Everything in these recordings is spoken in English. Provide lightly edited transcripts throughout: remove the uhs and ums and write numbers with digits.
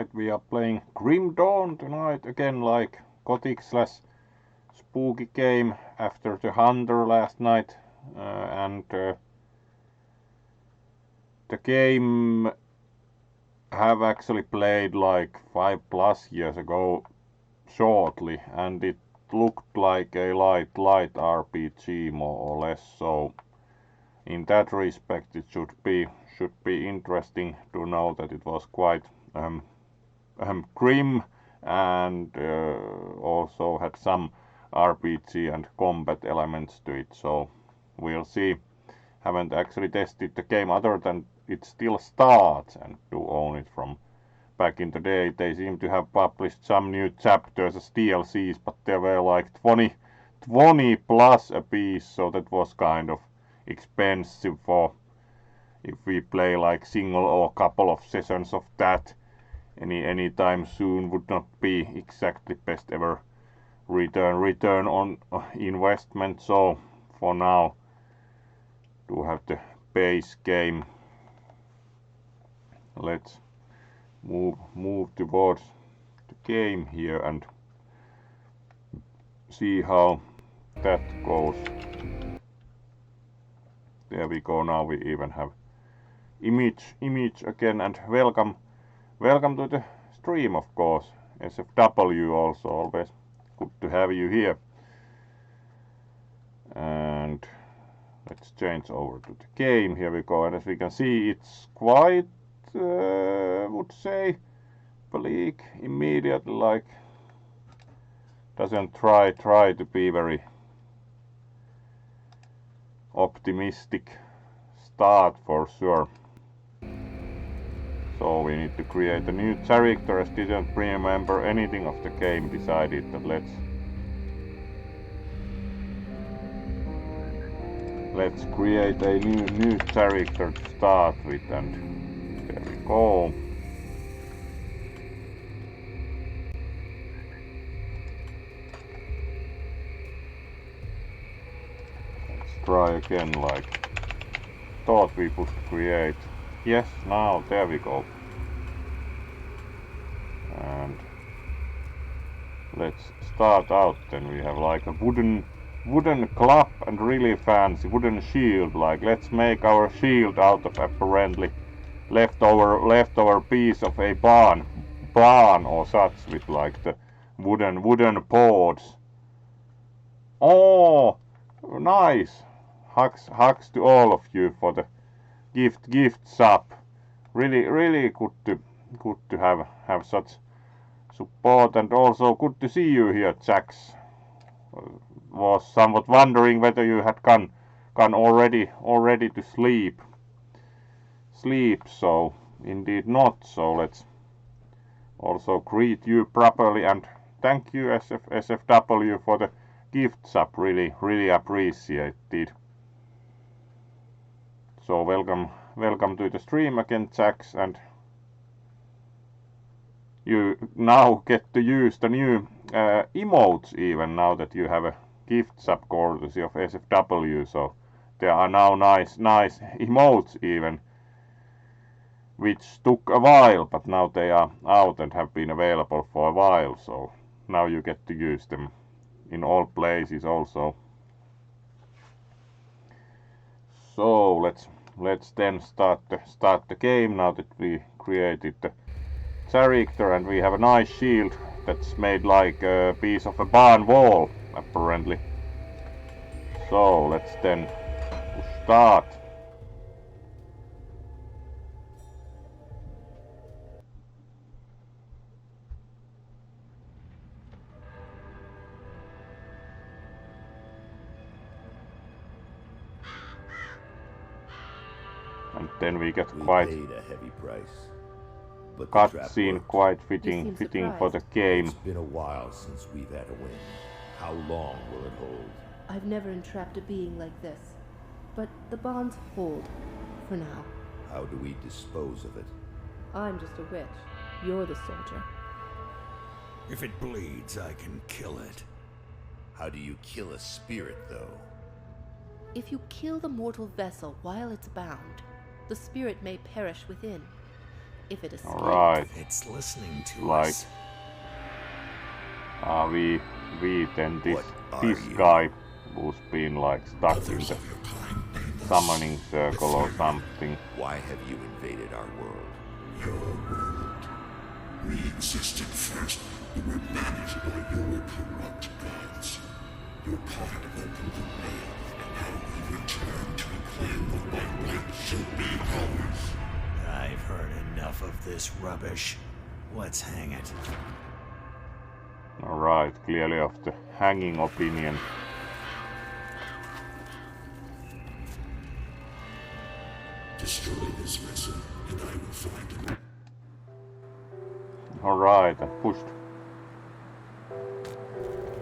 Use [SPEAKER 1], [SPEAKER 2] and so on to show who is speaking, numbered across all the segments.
[SPEAKER 1] tonight we are playing Grim Dawn tonight again, like Gothic slash spooky game after the Hunter last night, and the game have actually played like 5+ years ago shortly, and it looked like a light RPG more or less, so in that respect it should be interesting to know that it was quite grim and also had some RPG and combat elements to it, so we'll see. Haven't actually tested the game other than it still starts and do own it from back in the day. They seem to have published some new chapters as DLCs, but there were like 20 plus a piece, so that was kind of expensive for if we play like single or couple of sessions of that. Any time soon would not be exactly best ever return on investment, so for now do have the base game. Let's move towards the game here and see how that goes. There we go. Now we even have image again, and welcome to the stream, of course. SFW also, always good to have you here. And let's change over to the game. Here we go, and as we can see, it's quite would say bleak immediately, like doesn't try to be very optimistic start for sure. So we need to create a new character, as didn't remember anything of the game. Decided that let's create a new character to start with, and there we go. Let's try again, like thought we would create. Yes, now there we go. And let's start out. Then we have like a wooden club and really fancy wooden shield. Like, let's make our shield out of apparently leftover piece of a barn or such, with like the wooden boards. Oh, nice! Hugs to all of you for the gifts up. Really good to have such support, and also good to see you here, Jax. Was somewhat wondering whether you had gone already to sleep, so indeed not. So let's also greet you properly, and thank you SFW for the gift sub, really appreciated. So welcome to the stream again, Jax, and you now get to use the new emotes even now that you have a gift sub courtesy of SFW. So there are now nice emotes even, which took a while, but now they are out and have been available for a while. So now you get to use them in all places also. So let's then start the game now that we created the character, and we have a nice shield that's made like a piece of a barn wall apparently. So let's then start. And then we get quite
[SPEAKER 2] paid a heavy price, but
[SPEAKER 1] cutscene, quite fitting for the game.
[SPEAKER 2] It's been a while since we've had a win. How long will it hold?
[SPEAKER 3] I've never entrapped a being like this, but the bonds hold for now.
[SPEAKER 2] How do we dispose of it?
[SPEAKER 3] I'm just a witch. You're the soldier.
[SPEAKER 4] If it bleeds, I can kill it.
[SPEAKER 2] How do you kill a spirit, though?
[SPEAKER 3] If you kill the mortal vessel while it's bound, the spirit may perish within. If it escapes.
[SPEAKER 1] Alright.
[SPEAKER 4] It's listening to
[SPEAKER 1] Like,
[SPEAKER 4] us.
[SPEAKER 1] we then this
[SPEAKER 2] What are you?
[SPEAKER 1] guy who's been like stuck in
[SPEAKER 4] Others
[SPEAKER 1] the
[SPEAKER 4] of your kind named us.
[SPEAKER 1] summoning circle or something.
[SPEAKER 2] Why have you invaded our world?
[SPEAKER 4] Your world. We existed first, but were managed by your corrupt gods. Your prophet opened the way, and now we return to claim that by right should be ours. I've heard enough of this rubbish. Let's hang it.
[SPEAKER 1] Alright, clearly of the hanging opinion.
[SPEAKER 4] Destroy this vessel, and I will find it.
[SPEAKER 1] Alright, I pushed.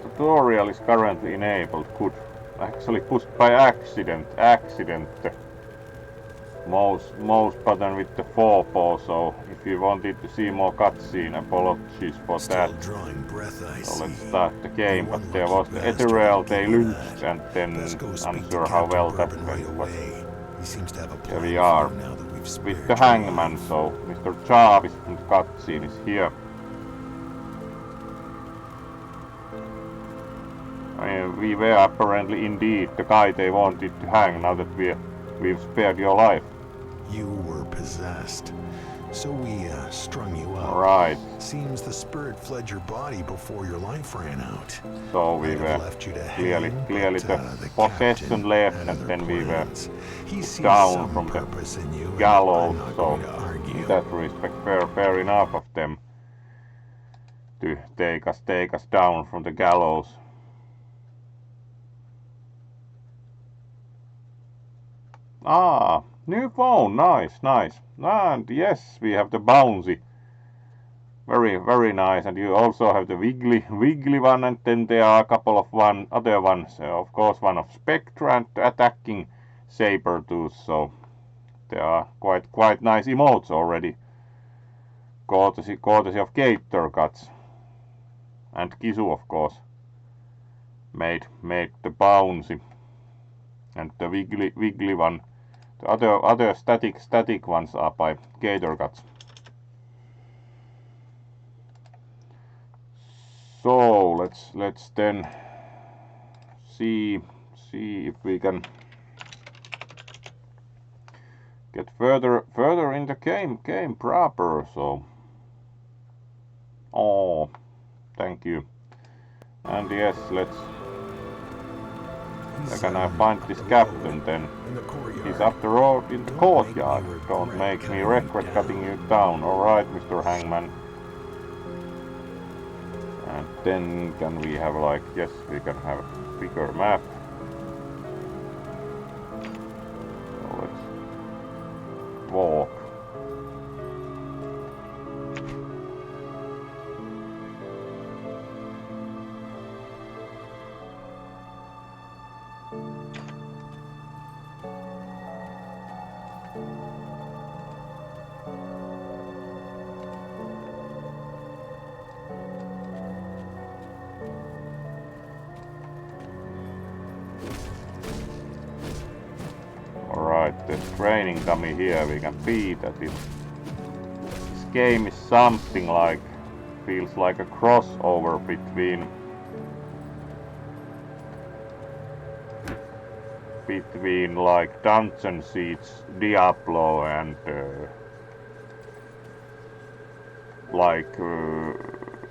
[SPEAKER 1] Tutorial is currently enabled. Good. Actually pushed by accident. Mouse button with the forepaw, so if you wanted to see more cutscene, apologies for that.
[SPEAKER 4] Still drawing breath, I
[SPEAKER 1] So let's
[SPEAKER 4] see.
[SPEAKER 1] start the game,
[SPEAKER 4] You're
[SPEAKER 1] but
[SPEAKER 4] one
[SPEAKER 1] there
[SPEAKER 4] lucky
[SPEAKER 1] was the
[SPEAKER 4] bastard,
[SPEAKER 1] ethereal
[SPEAKER 4] I'll
[SPEAKER 1] they
[SPEAKER 4] give you
[SPEAKER 1] lynched,
[SPEAKER 4] that.
[SPEAKER 1] and then
[SPEAKER 4] Let's go speak to
[SPEAKER 1] unsure how
[SPEAKER 4] Captain
[SPEAKER 1] well that
[SPEAKER 4] Bourbon
[SPEAKER 1] went,
[SPEAKER 4] right
[SPEAKER 1] but
[SPEAKER 4] away. He seems to have a
[SPEAKER 1] here
[SPEAKER 4] plan
[SPEAKER 1] we
[SPEAKER 4] for
[SPEAKER 1] are
[SPEAKER 4] you now that we've
[SPEAKER 1] with
[SPEAKER 4] spared
[SPEAKER 1] the
[SPEAKER 4] your
[SPEAKER 1] hangman,
[SPEAKER 4] life.
[SPEAKER 1] so Mr. Jarvis from the cutscene is here. I mean, we were apparently indeed the guy they wanted to hang now that we've spared your life.
[SPEAKER 4] You were possessed, so we strung you up.
[SPEAKER 1] Alright,
[SPEAKER 4] Seems the spirit fled your body before your life ran out.
[SPEAKER 1] so we
[SPEAKER 4] I'd
[SPEAKER 1] were
[SPEAKER 4] have left you to
[SPEAKER 1] clearly
[SPEAKER 4] hang,
[SPEAKER 1] the
[SPEAKER 4] but,
[SPEAKER 1] possession
[SPEAKER 4] captain
[SPEAKER 1] left,
[SPEAKER 4] had
[SPEAKER 1] and
[SPEAKER 4] other
[SPEAKER 1] then we were
[SPEAKER 4] plans. He
[SPEAKER 1] put
[SPEAKER 4] sees
[SPEAKER 1] down
[SPEAKER 4] some
[SPEAKER 1] from the
[SPEAKER 4] purpose in you, and
[SPEAKER 1] gallows,
[SPEAKER 4] I'm not
[SPEAKER 1] so
[SPEAKER 4] going to argue.
[SPEAKER 1] in that respect fair enough of them to take us down from the gallows. Ah, new phone, nice. And yes, we have the bouncy. Very nice, and you also have the wiggly one, and then there are a couple of other ones. Of course, one of Spectra and the attacking Sabertooth, so there are quite nice emotes already. Courtesy of Gator Guts. And Kisu, of course, made the bouncy. And the wiggly one. The other static ones are by Gator Guts. So let's then see if we can get further in the game proper. So, oh, thank you. And yes, can I find this captain then?
[SPEAKER 4] In the courtyard.
[SPEAKER 1] He's up the road in the courtyard. Don't make me regret cutting you down. Alright, Mr. Hangman. And then can we have like, yes, we can have a bigger map. So let's walk. Alright, there's training dummy here, we can beat at it. This game is something like, feels like a crossover between like Dungeon Siege, Diablo, and like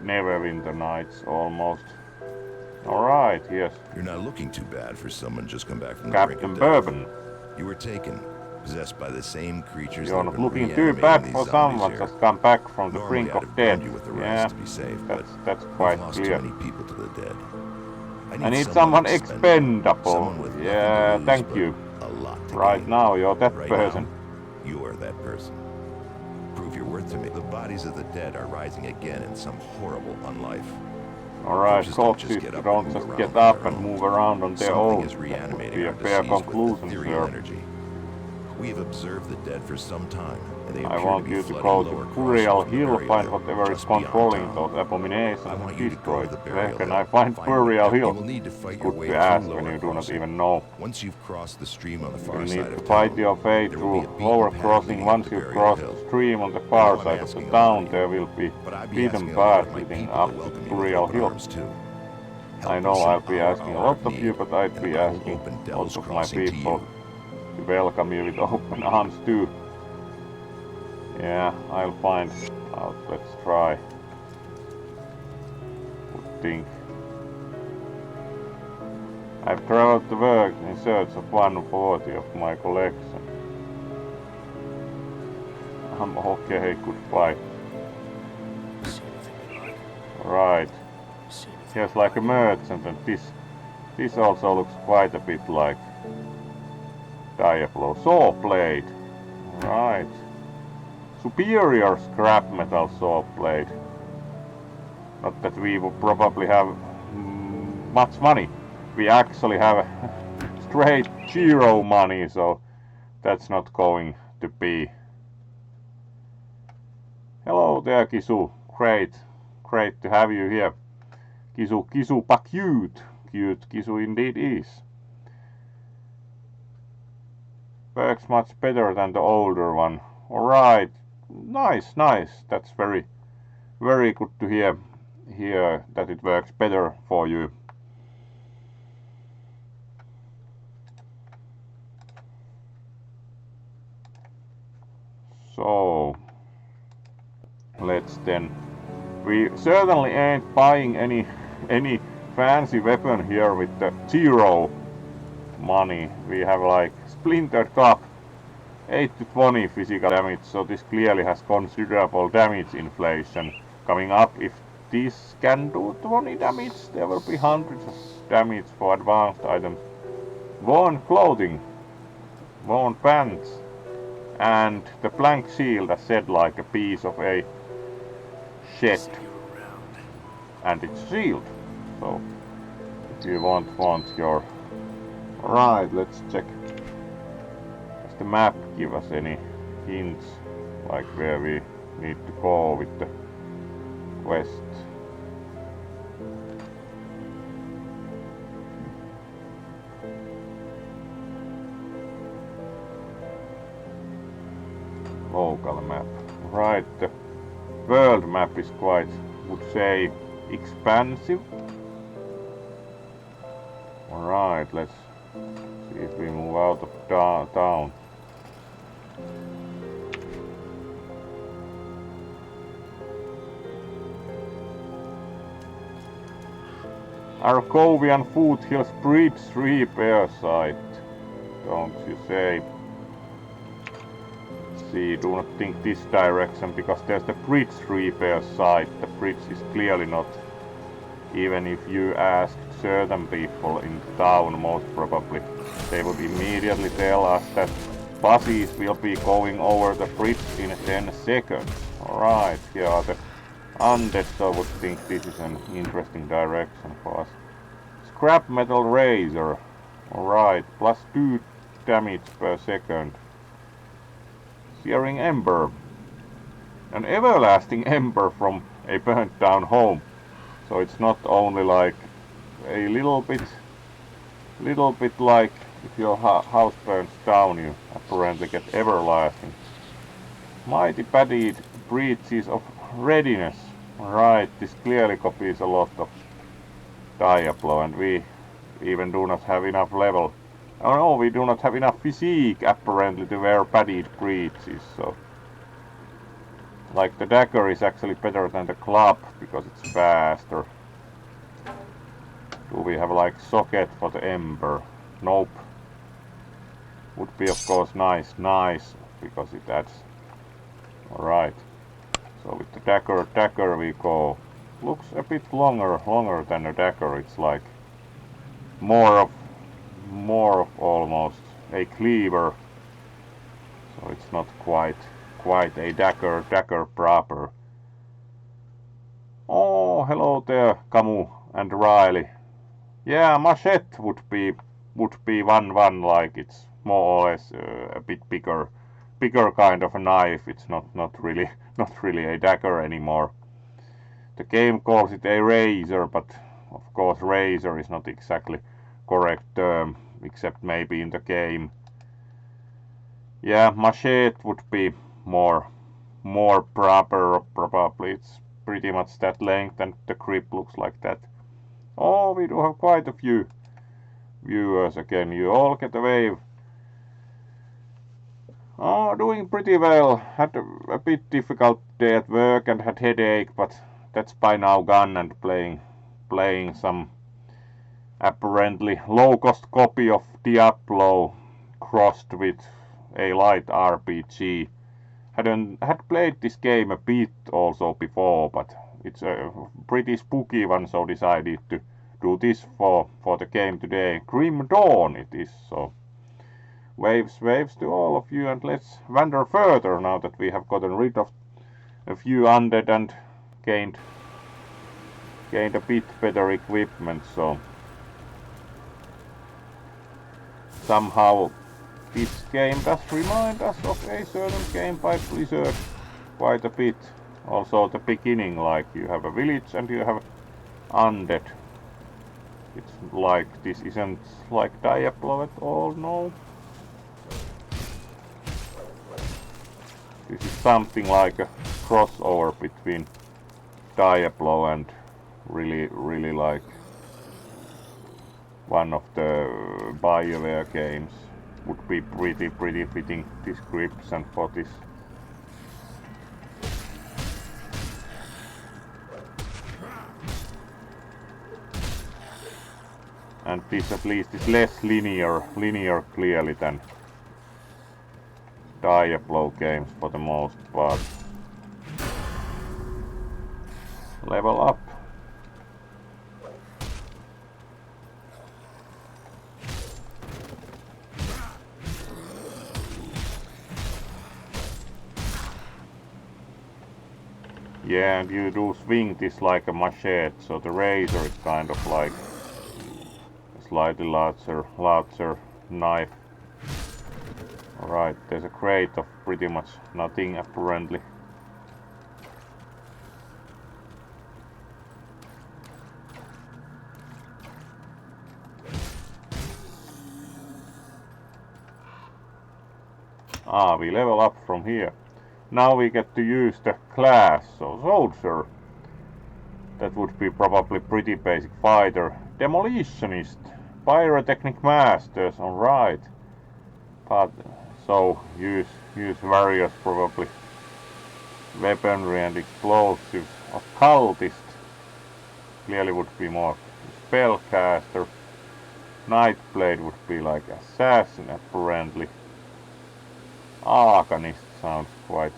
[SPEAKER 1] Neverwinter Nights almost. Alright, yes.
[SPEAKER 2] You're not looking too bad for someone just come back from the brink
[SPEAKER 1] Captain
[SPEAKER 2] of death.
[SPEAKER 1] Bourbon.
[SPEAKER 2] You were taken, possessed by the same creatures
[SPEAKER 1] You're
[SPEAKER 2] that
[SPEAKER 1] not
[SPEAKER 2] have been
[SPEAKER 1] looking too
[SPEAKER 2] reanimating
[SPEAKER 1] bad
[SPEAKER 2] these
[SPEAKER 1] for
[SPEAKER 2] zombies
[SPEAKER 1] someone
[SPEAKER 2] here.
[SPEAKER 1] just come back from the
[SPEAKER 2] Normally
[SPEAKER 1] brink
[SPEAKER 2] I'd
[SPEAKER 1] of
[SPEAKER 2] have
[SPEAKER 1] death.
[SPEAKER 2] burned you with the rest
[SPEAKER 1] Yeah,
[SPEAKER 2] to be safe, but
[SPEAKER 1] that's
[SPEAKER 2] we've
[SPEAKER 1] quite
[SPEAKER 2] lost
[SPEAKER 1] clear.
[SPEAKER 2] too many people to the dead.
[SPEAKER 1] I need someone expendable.
[SPEAKER 2] Someone with nothing to
[SPEAKER 1] Yeah,
[SPEAKER 2] lose,
[SPEAKER 1] thank
[SPEAKER 2] but
[SPEAKER 1] you.
[SPEAKER 2] a lot to
[SPEAKER 1] Right
[SPEAKER 2] gain.
[SPEAKER 1] now, you're that
[SPEAKER 2] Right
[SPEAKER 1] person.
[SPEAKER 2] now, you are that person. Prove your worth to me. The bodies of the dead are rising again in some horrible unlife.
[SPEAKER 1] Alright,
[SPEAKER 2] Corpses don't
[SPEAKER 1] corpses
[SPEAKER 2] just get up
[SPEAKER 1] don't
[SPEAKER 2] and
[SPEAKER 1] just
[SPEAKER 2] move
[SPEAKER 1] get
[SPEAKER 2] around on
[SPEAKER 1] up
[SPEAKER 2] their
[SPEAKER 1] and
[SPEAKER 2] own.
[SPEAKER 1] move around on their
[SPEAKER 2] Something
[SPEAKER 1] own.
[SPEAKER 2] is
[SPEAKER 1] That would
[SPEAKER 2] reanimating
[SPEAKER 1] be a
[SPEAKER 2] our
[SPEAKER 1] fair
[SPEAKER 2] deceased with
[SPEAKER 1] conclusion,
[SPEAKER 2] ethereal
[SPEAKER 1] sir.
[SPEAKER 2] energy. We have observed the dead for some time, and they
[SPEAKER 1] I
[SPEAKER 2] appear to
[SPEAKER 1] want
[SPEAKER 2] be
[SPEAKER 1] you to
[SPEAKER 2] flooding
[SPEAKER 1] go
[SPEAKER 2] lower
[SPEAKER 1] to
[SPEAKER 2] crossings
[SPEAKER 1] Burial
[SPEAKER 2] from the
[SPEAKER 1] Hill,
[SPEAKER 2] burial
[SPEAKER 1] find
[SPEAKER 2] hill,
[SPEAKER 1] whatever is
[SPEAKER 2] just beyond
[SPEAKER 1] controlling
[SPEAKER 2] town.
[SPEAKER 1] those abominations
[SPEAKER 2] I
[SPEAKER 1] and
[SPEAKER 2] want you to go
[SPEAKER 1] destroy
[SPEAKER 2] to
[SPEAKER 1] it.
[SPEAKER 2] the
[SPEAKER 1] Where
[SPEAKER 2] burial
[SPEAKER 1] can
[SPEAKER 2] hill.
[SPEAKER 1] I find Burial
[SPEAKER 2] You
[SPEAKER 1] Hill?
[SPEAKER 2] will need to fight
[SPEAKER 1] It's
[SPEAKER 2] your
[SPEAKER 1] good
[SPEAKER 2] way
[SPEAKER 1] to
[SPEAKER 2] through
[SPEAKER 1] ask when
[SPEAKER 2] lower
[SPEAKER 1] you do not
[SPEAKER 2] crossing.
[SPEAKER 1] even know.
[SPEAKER 2] Once you've crossed the stream on the
[SPEAKER 1] You
[SPEAKER 2] far
[SPEAKER 1] need
[SPEAKER 2] side
[SPEAKER 1] to
[SPEAKER 2] of
[SPEAKER 1] fight
[SPEAKER 2] town,
[SPEAKER 1] your way
[SPEAKER 2] there will be
[SPEAKER 1] through
[SPEAKER 2] a
[SPEAKER 1] lower
[SPEAKER 2] beaten path
[SPEAKER 1] crossing.
[SPEAKER 2] leading up
[SPEAKER 1] Once
[SPEAKER 2] to
[SPEAKER 1] you
[SPEAKER 2] Burial
[SPEAKER 1] cross
[SPEAKER 2] Hill.
[SPEAKER 1] the stream on the
[SPEAKER 2] I
[SPEAKER 1] far
[SPEAKER 2] know I'm
[SPEAKER 1] side of the
[SPEAKER 2] asking a lot
[SPEAKER 1] town,
[SPEAKER 2] of
[SPEAKER 1] there
[SPEAKER 2] you,
[SPEAKER 1] will be
[SPEAKER 2] but I'd be
[SPEAKER 1] beaten
[SPEAKER 2] asking a lot
[SPEAKER 1] path
[SPEAKER 2] of my
[SPEAKER 1] leading
[SPEAKER 2] people
[SPEAKER 1] up
[SPEAKER 2] to
[SPEAKER 1] to
[SPEAKER 2] welcome you with
[SPEAKER 1] Burial
[SPEAKER 2] open
[SPEAKER 1] Hill.
[SPEAKER 2] arms too.
[SPEAKER 1] I
[SPEAKER 2] Help
[SPEAKER 1] know
[SPEAKER 2] us in
[SPEAKER 1] I'll be
[SPEAKER 2] our
[SPEAKER 1] asking a
[SPEAKER 2] hour
[SPEAKER 1] lot
[SPEAKER 2] of
[SPEAKER 1] of you,
[SPEAKER 2] need,
[SPEAKER 1] but I'd
[SPEAKER 2] and
[SPEAKER 1] be
[SPEAKER 2] I will
[SPEAKER 1] asking
[SPEAKER 2] open
[SPEAKER 1] lots
[SPEAKER 2] Devil's
[SPEAKER 1] of my
[SPEAKER 2] Crossing to
[SPEAKER 1] people
[SPEAKER 2] you.
[SPEAKER 1] to welcome you with open arms too. Yeah, I'll find out. Let's try. Would think. I've traveled the world in search of 140 of my collection. I'm okay, goodbye.
[SPEAKER 5] See anything you like?
[SPEAKER 1] Right.
[SPEAKER 5] See anything
[SPEAKER 1] Here's
[SPEAKER 5] you
[SPEAKER 1] like a merchant, and this also looks quite a bit like Diablo. Saw blade. Right. Superior scrap metal saw blade. Not that we would probably have much money. We actually have straight 0 money, so that's not going to be. Hello there, Kisu. Great to have you here. Kisu pa cute. Cute Kisu indeed is. Works much better than the older one. Alright. Nice. That's very good to hear that it works better for you. So let's then. We certainly ain't buying any fancy weapon here with the 0 money. We have like splintered cup, 8 to 20 physical damage, so this clearly has considerable damage inflation coming up. If this can do 20 damage, there will be hundreds of damage for advanced items. Worn clothing, worn pants, and the blank shield as said like a piece of a shed.
[SPEAKER 5] see you around.
[SPEAKER 1] And it's shield. So if you want your. Right, let's check. Does the map give us any hints like where we need to go with the quest? Local map. Right, the world map is quite, would say, expansive. Alright, let's see if we move out of town. Arkovian Foothills Bridge repair site. Don't you say. See, do not think this direction because there's the bridge repair site. The bridge is clearly not. Even if you asked certain people in the town, most probably they would immediately tell us that buses will be going over the bridge in 10 seconds. Alright, here are the undead, so I would think this is an interesting direction for us. Scrap metal razor. Alright, plus 2 damage per second. Searing ember. An everlasting ember from a burnt down home. So it's not only like a little bit like if your house burns down, you apparently get everlasting. Mighty padded breaches of readiness. Right, this clearly copies a lot of Diablo, and we even do not have enough level. Oh no, we do not have enough physique apparently to wear padded breeches, so. Like the dagger is actually better than the club because it's faster. Do we have like socket for the ember? Nope. Would be of course nice because it adds. Alright. So with the dagger we go. Looks a bit longer than a dagger. It's like more of almost a cleaver. So it's not quite a dagger proper. Oh, hello there, Camus and Riley. Yeah, machete would be 1-1 like it's more or less a bit bigger kind of a knife. It's not really a dagger anymore. The game calls it a razor, but of course razor is not exactly correct term, except maybe in the game. Yeah, machete would be more proper, probably. It's pretty much that length and the grip looks like that. Oh, we do have quite a few viewers again. You all get a wave. Oh, doing pretty well. Had a bit difficult day at work and had headache, but that's by now gone, and playing some apparently low-cost copy of Diablo crossed with a light RPG. Had played this game a bit also before, but it's a pretty spooky one, so decided to do this for the game today. Grim Dawn it is, so waves to all of you, and let's wander further now that we have gotten rid of a few undead and gained a bit better equipment. So somehow this game does remind us of a certain game by Blizzard quite a bit. Also the beginning, like you have a village and you have undead. It's like, this isn't like Diablo at all, no. This is something like a crossover between Diablo and really like one of the Bioware games. Would be pretty fitting description for this. And this at least is less linear clearly than Diablo games for the most part. Level up. Yeah, and you do swing this like a machete, so the razor is kind of like a slightly larger knife. Alright, there's a crate of pretty much nothing apparently. Ah, we level up from here. Now we get to use the class, so soldier. That would be probably pretty basic fighter. Demolitionist, pyrotechnic masters, alright. But so use various probably weaponry and explosives. Occultist clearly would be more spellcaster. Nightblade would be like assassin apparently. Arcanist sounds quite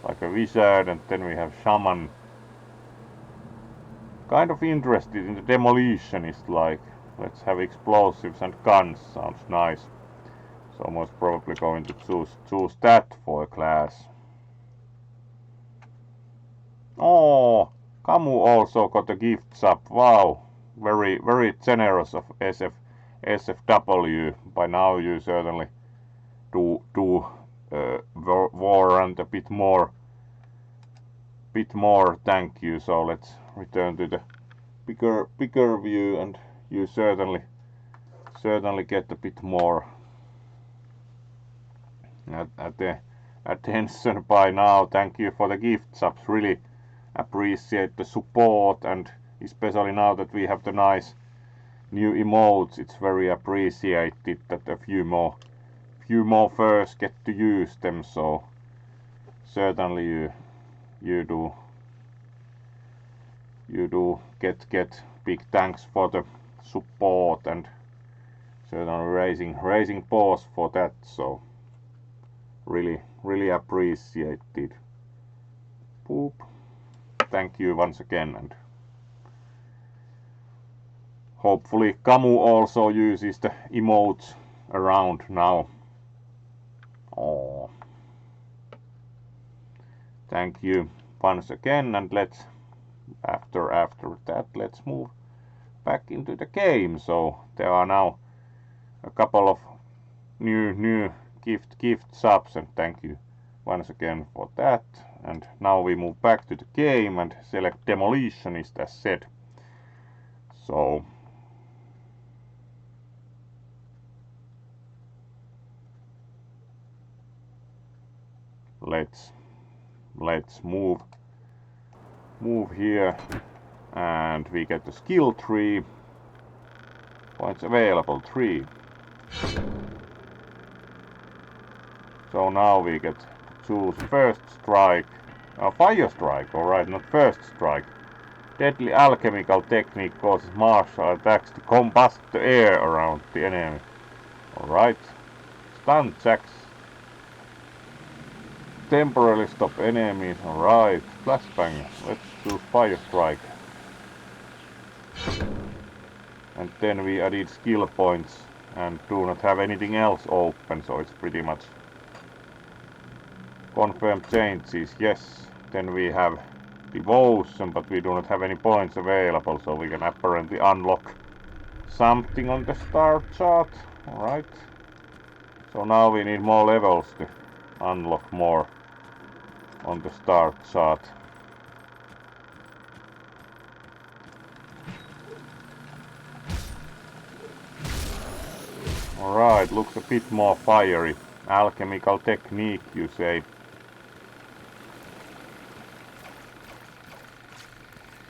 [SPEAKER 1] like a wizard, and then we have shaman. Kind of interested in the demolitionist, like let's have explosives and guns, sounds nice. So most probably going to choose that for a class. Oh, Camu also got a gift sub. Wow, very generous of SFW. By now you certainly do warrant a bit more. Thank you. So let's return to the bigger view, and you certainly get a bit more at the attention by now. Thank you for the gift subs. Really appreciate the support, and especially now that we have the nice new emotes, it's very appreciated that a few more first get to use them. So certainly you do get big thanks for the support, and certainly raising paws for that. So really appreciated. Boop. Thank you once again, and hopefully Camu also uses the emotes around now. Oh, thank you once again, and let's after that let's move back into the game. So there are now a couple of new gift subs, and thank you once again for that. And now we move back to the game and select demolitionist as said. So let's move here, and we get the skill tree. Points available 3. So now we get to choose first strike, fire strike, alright, not first strike. Deadly alchemical technique causes martial attacks to combust the air around the enemy. Alright. Stun jacks. Temporarily stop enemies, alright. Flashbang, let's choose fire strike. And then we added skill points and do not have anything else open, so it's pretty much confirm changes, yes. Then we have devotion, but we do not have any points available, so we can apparently unlock something on the star chart. Alright. So now we need more levels to unlock more on the star chart. Alright, looks a bit more fiery. Alchemical technique, you say.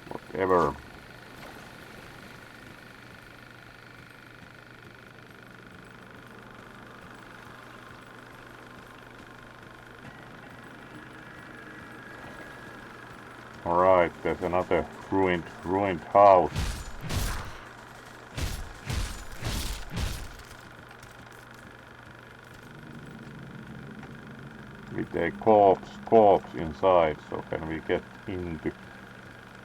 [SPEAKER 1] Whatever. Alright, there's another ruined house. With a corpse inside, so can we get into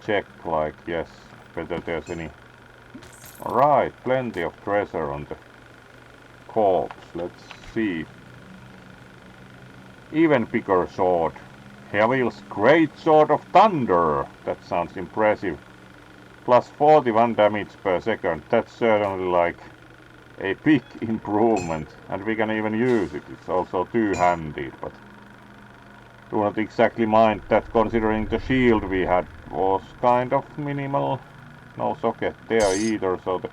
[SPEAKER 1] check like yes, whether there's any. Alright, plenty of treasure on the corpse. Let's see. Even bigger sword. Hevil's Great Sword of Thunder. That sounds impressive. Plus 41 damage per second. That's certainly like a big improvement. And we can even use it. It's also two-handed, but do not exactly mind that considering the shield we had was kind of minimal. No socket there either, so the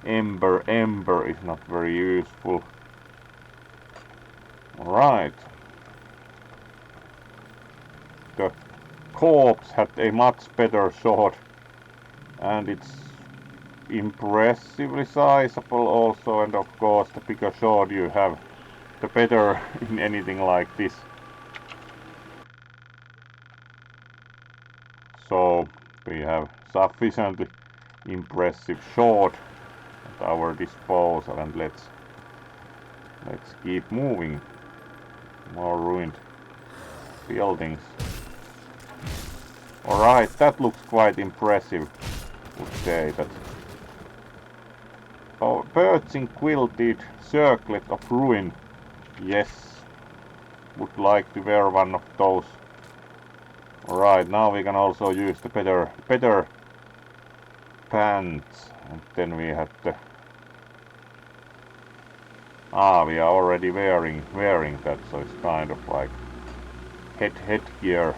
[SPEAKER 1] ember is not very useful. Alright. The corpse had a much better sword, and it's impressively sizable also, and of course the bigger sword you have, the better in anything like this. So we have sufficiently impressive sword at our disposal, and let's keep moving. More ruined buildings. Alright, that looks quite impressive, would say that. Oh, birching quilted circlet of ruin. Yes, would like to wear one of those. Alright, now we can also use the better pants, and then we have the. We are already wearing that, so it's kind of like headgear.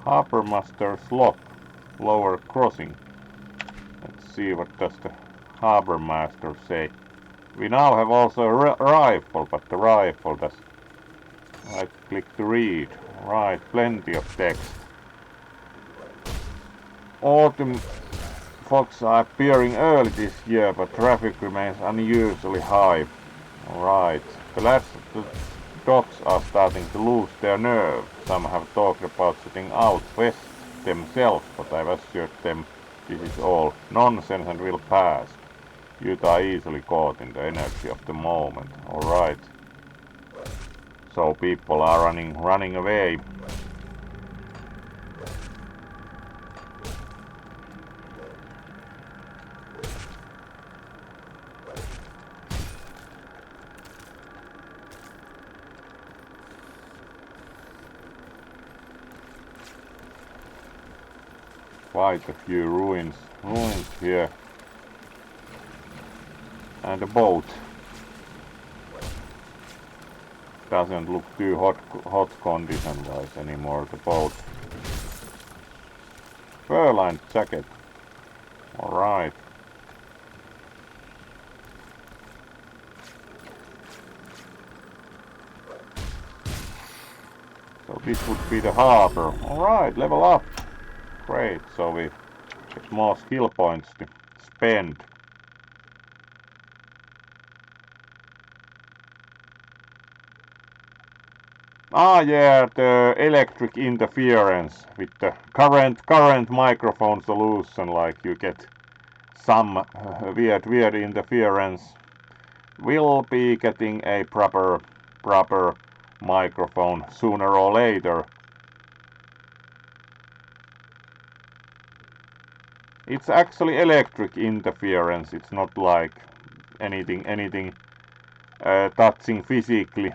[SPEAKER 1] Harbormaster's Lock, lower crossing. Let's see what does the Harbormaster say. We now have also a rifle, but the rifle does. Right click to read. Right, plenty of text. Autumn fogs are appearing early this year, but traffic remains unusually high. Alright, the dogs are starting to lose their nerve. Some have talked about setting out west themselves, but I've assured them this is all nonsense and will pass. Youth are easily caught in the energy of the moment. Alright. So people are running away. Quite a few ruins here. And a boat. Doesn't look too hot condition-wise anymore, the boat. Fur-lined jacket. Alright. So this would be the harbor. Alright, level up. Great, so we get more skill points to spend. Ah yeah, the electric interference with the current microphone solution, like you get some weird interference. We'll be getting a proper microphone sooner or later. It's actually electric interference, it's not like anything touching physically.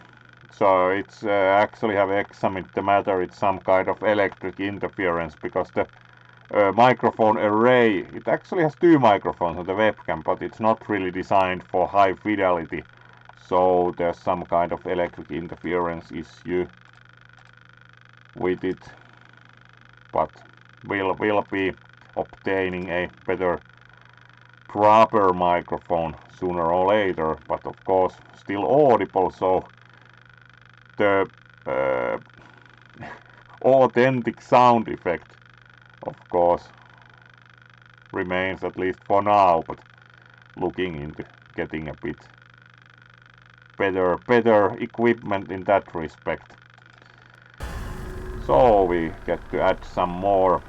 [SPEAKER 1] So it's actually have examined the matter, it's some kind of electric interference, because the microphone array, it actually has two microphones on the webcam, but it's not really designed for high fidelity. So there's some kind of electric interference issue with it. But we'll be obtaining a better proper microphone sooner or later, but of course still audible, so the authentic sound effect of course remains, at least for now, but looking into getting a bit better equipment in that respect. So we get to add some more.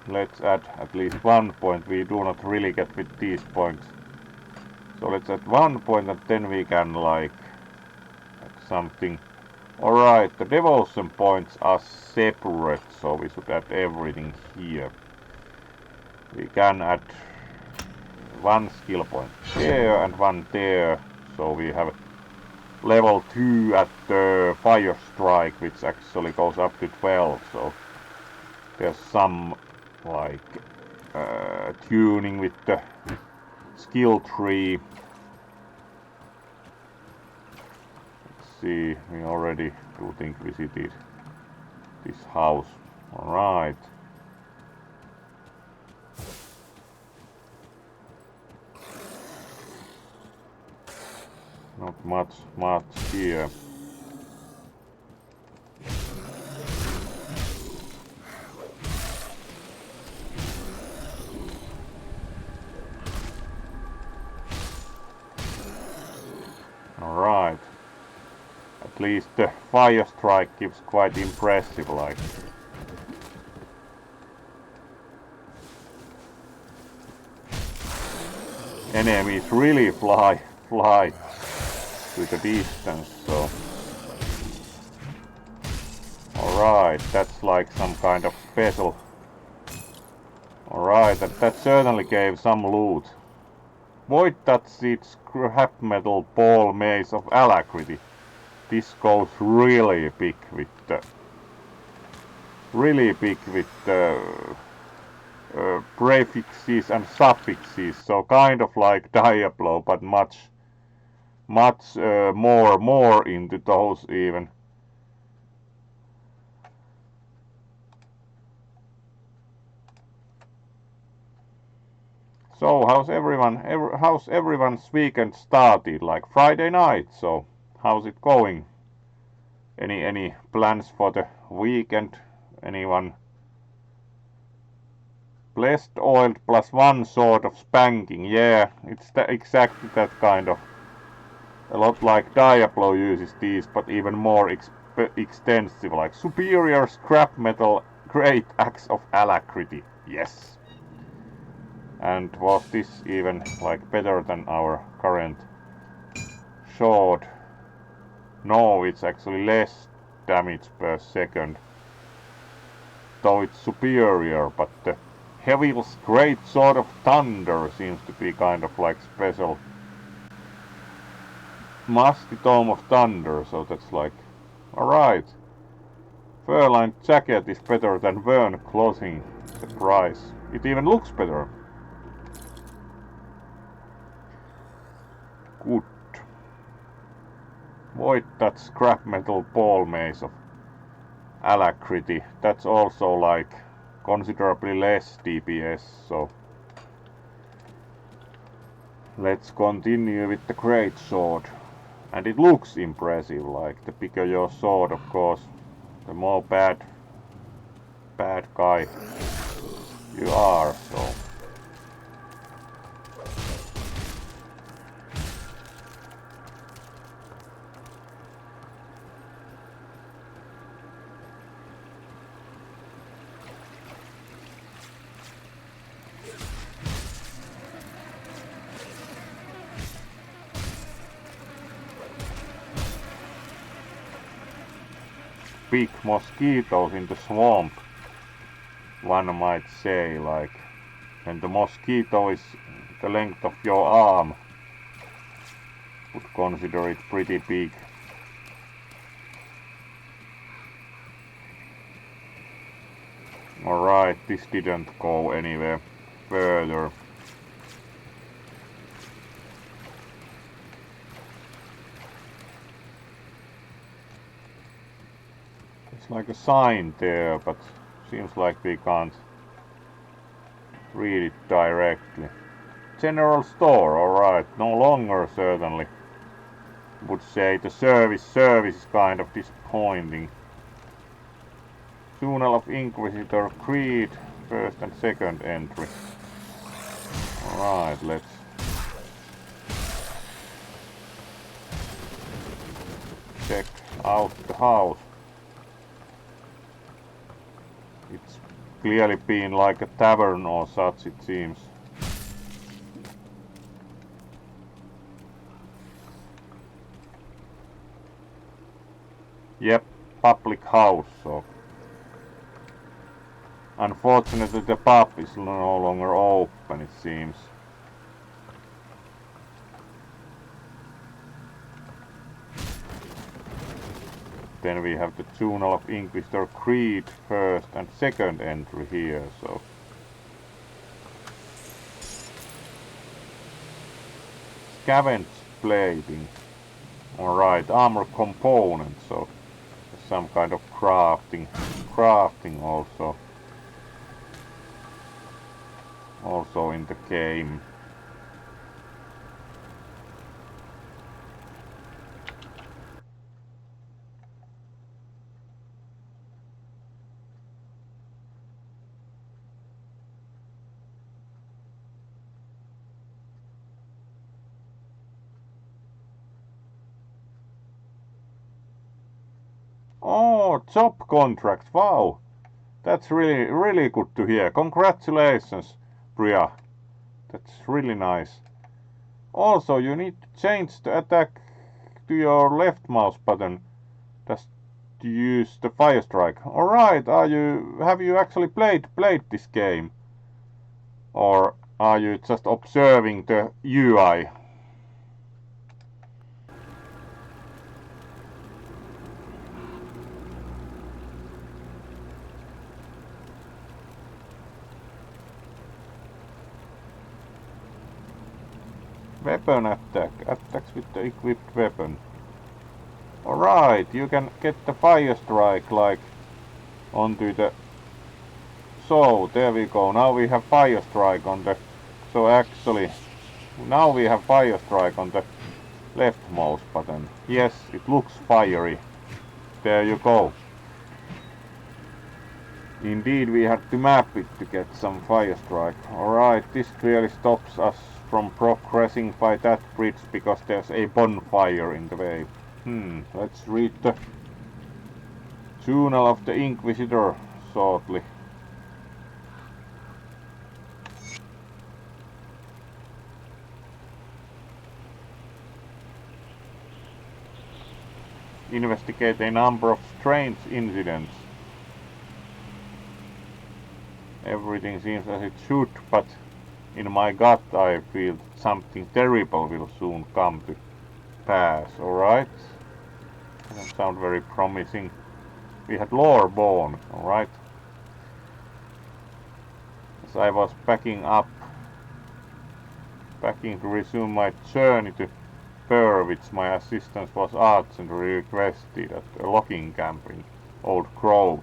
[SPEAKER 1] Let's add at least 1 point. We do not really get with these points. So let's add 1 point and then we can like add something. Alright, the devotion points are separate, so we should add everything here. We can add 1 skill point there and 1 there, so we have level 2 at the fire strike, which actually goes up to 12, so there's some like tuning with the skill tree. Let's see, we already do think visited this house. Alright. Not much here. Alright. At least the fire strike gives quite impressive like. Enemies really fly to the distance, so. Alright, that's like some kind of special. Alright, that certainly gave some loot. Void Touchseed scrap metal ball maze of alacrity. This goes really big with the prefixes and suffixes, so kind of like Diablo, but much more into those even. So how's everyone's weekend started? Like Friday night, so how's it going? Any plans for the weekend? Anyone? Blessed oiled plus 1 sort of spanking. Yeah, it's exactly that kind of. A lot like Diablo uses these, but even more extensive, like superior scrap metal great axe of alacrity. Yes. And was this even like better than our current sword No, it's actually less damage per second. Though it's superior, but the Heavil's Great Sword of Thunder seems to be kind of like special. Musty Tome of Thunder, so that's like... Alright. Fur-lined jacket is better than Vern clothing. Surprise. It even looks better. Good. Void that scrap metal ball mace of alacrity. That's also like considerably less DPS, so let's continue with the great sword. And it looks impressive, like the bigger your sword, of course, the more bad guy you are, so. Big mosquitoes in the swamp, one might say, like, when the mosquito is the length of your arm, would consider it pretty big. Alright, this didn't go anywhere further. It's like a sign there, but seems like we can't read it directly. General store, alright, no longer certainly. Would say the service is kind of disappointing. Journal of Inquisitor Creed, first and second entry. Alright, let's check out the house. It's clearly been like a tavern or such, it seems. Yep, public house, so. Unfortunately, the pub is no longer open, it seems. Then we have the Journal of Inquisitor Creed, first and second entry here, so. Scavenge plating. Alright, armor components, so some kind of crafting also. Also in the game. Oh, job contract, wow! That's really good to hear. Congratulations, Priya. That's really nice. Also, you need to change the attack to your left mouse button. Just to use the fire strike. Alright, have you actually played this game? Or are you just observing the UI? Weapon attack. Attacks with the equipped weapon. Alright, you can get the fire strike like onto the... So, there we go. Now we have fire strike on the... So actually, now we have fire strike on the left mouse button. Yes, it looks fiery. There you go. Indeed, we had to map it to get some fire strike. Alright, this clearly stops us from progressing by that bridge because there's a bonfire in the way. Let's read the Journal of the Inquisitor shortly. investigate a number of strange incidents. Everything seems as it should, but in my gut I feel something terrible will soon come to pass, alright? Doesn't sound very promising. We had lore born, alright? As I was packing to resume my journey to which my assistance was urgently requested at a logging camp in Old Grove.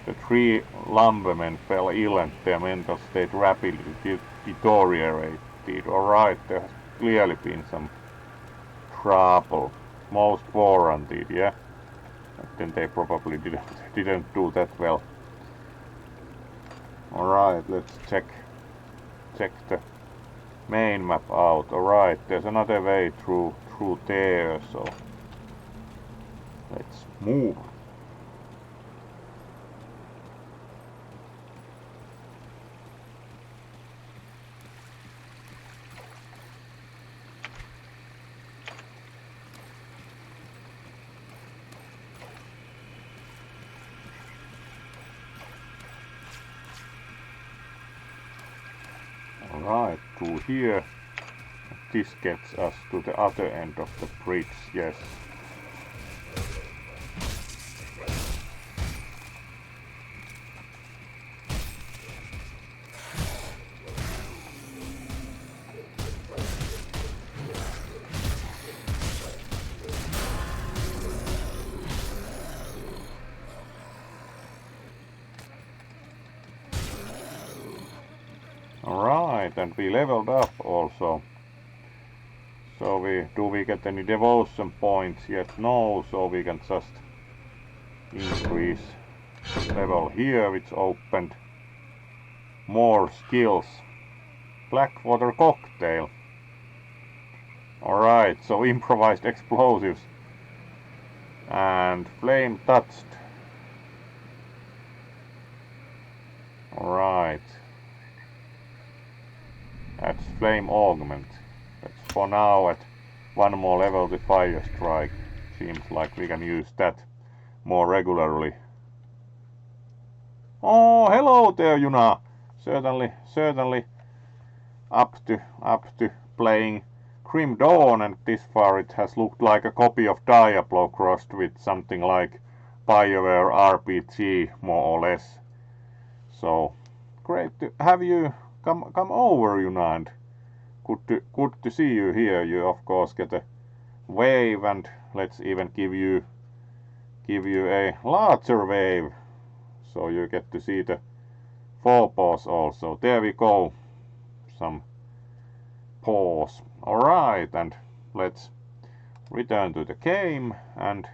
[SPEAKER 1] The 3 lumbermen fell ill and their mental state rapidly deteriorated. Alright, there has clearly been some trouble. Most warranted, yeah? But then they probably didn't do that well. Alright, let's check the main map out. Alright, there's another way through there, so let's move. Alright, through here. This gets us to the other end of the bridge, yes. Alright, and we leveled up also. So we get any devotion points yet? No, so we can just increase level here, which opened more skills. Blackwater cocktail. Alright, so improvised explosives and flame touched. Alright. That's flame augment. That's for now at 1 more level to fire strike. Seems like we can use that more regularly. Oh, hello there, Yuna. Certainly up to playing Grim Dawn, and this far it has looked like a copy of Diablo crossed with something like Bioware RPG, more or less. So great to have you come over, Yuna, and good to see you here. You of course get a wave, and let's even give you a larger wave, so you get to see the forepaws also. There we go, some paws. Alright, and let's return to the game and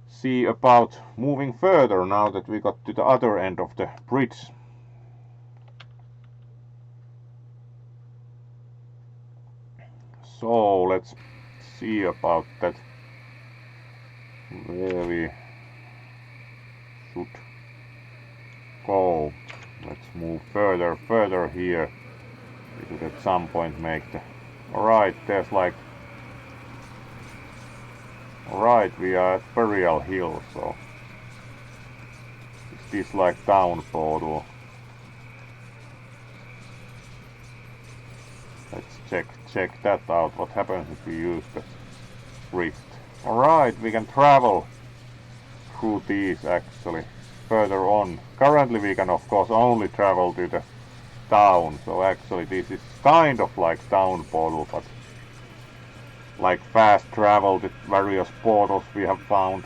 [SPEAKER 1] see about moving further now that we got to the other end of the bridge. So let's see about that, where we should go. Let's move further here. We should at some point make the... Alright, there's like... Alright, we are at Burial Hill, so... Is this like down portal? Let's check that out. What happens if we use the rift? Alright, we can travel through these actually further on. Currently we can of course only travel to the town, so actually this is kind of like town portal, but like fast travel to various portals we have found.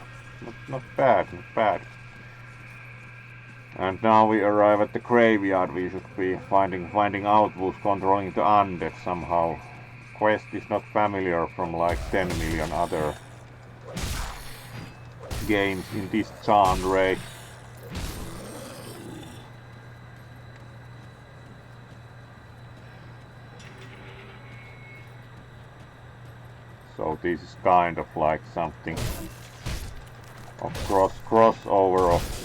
[SPEAKER 1] Not bad. And now we arrive at the graveyard. We should be finding out who's controlling the undead somehow. Quest is not familiar from like 10 million other games in this genre. So this is kind of like something of crossover of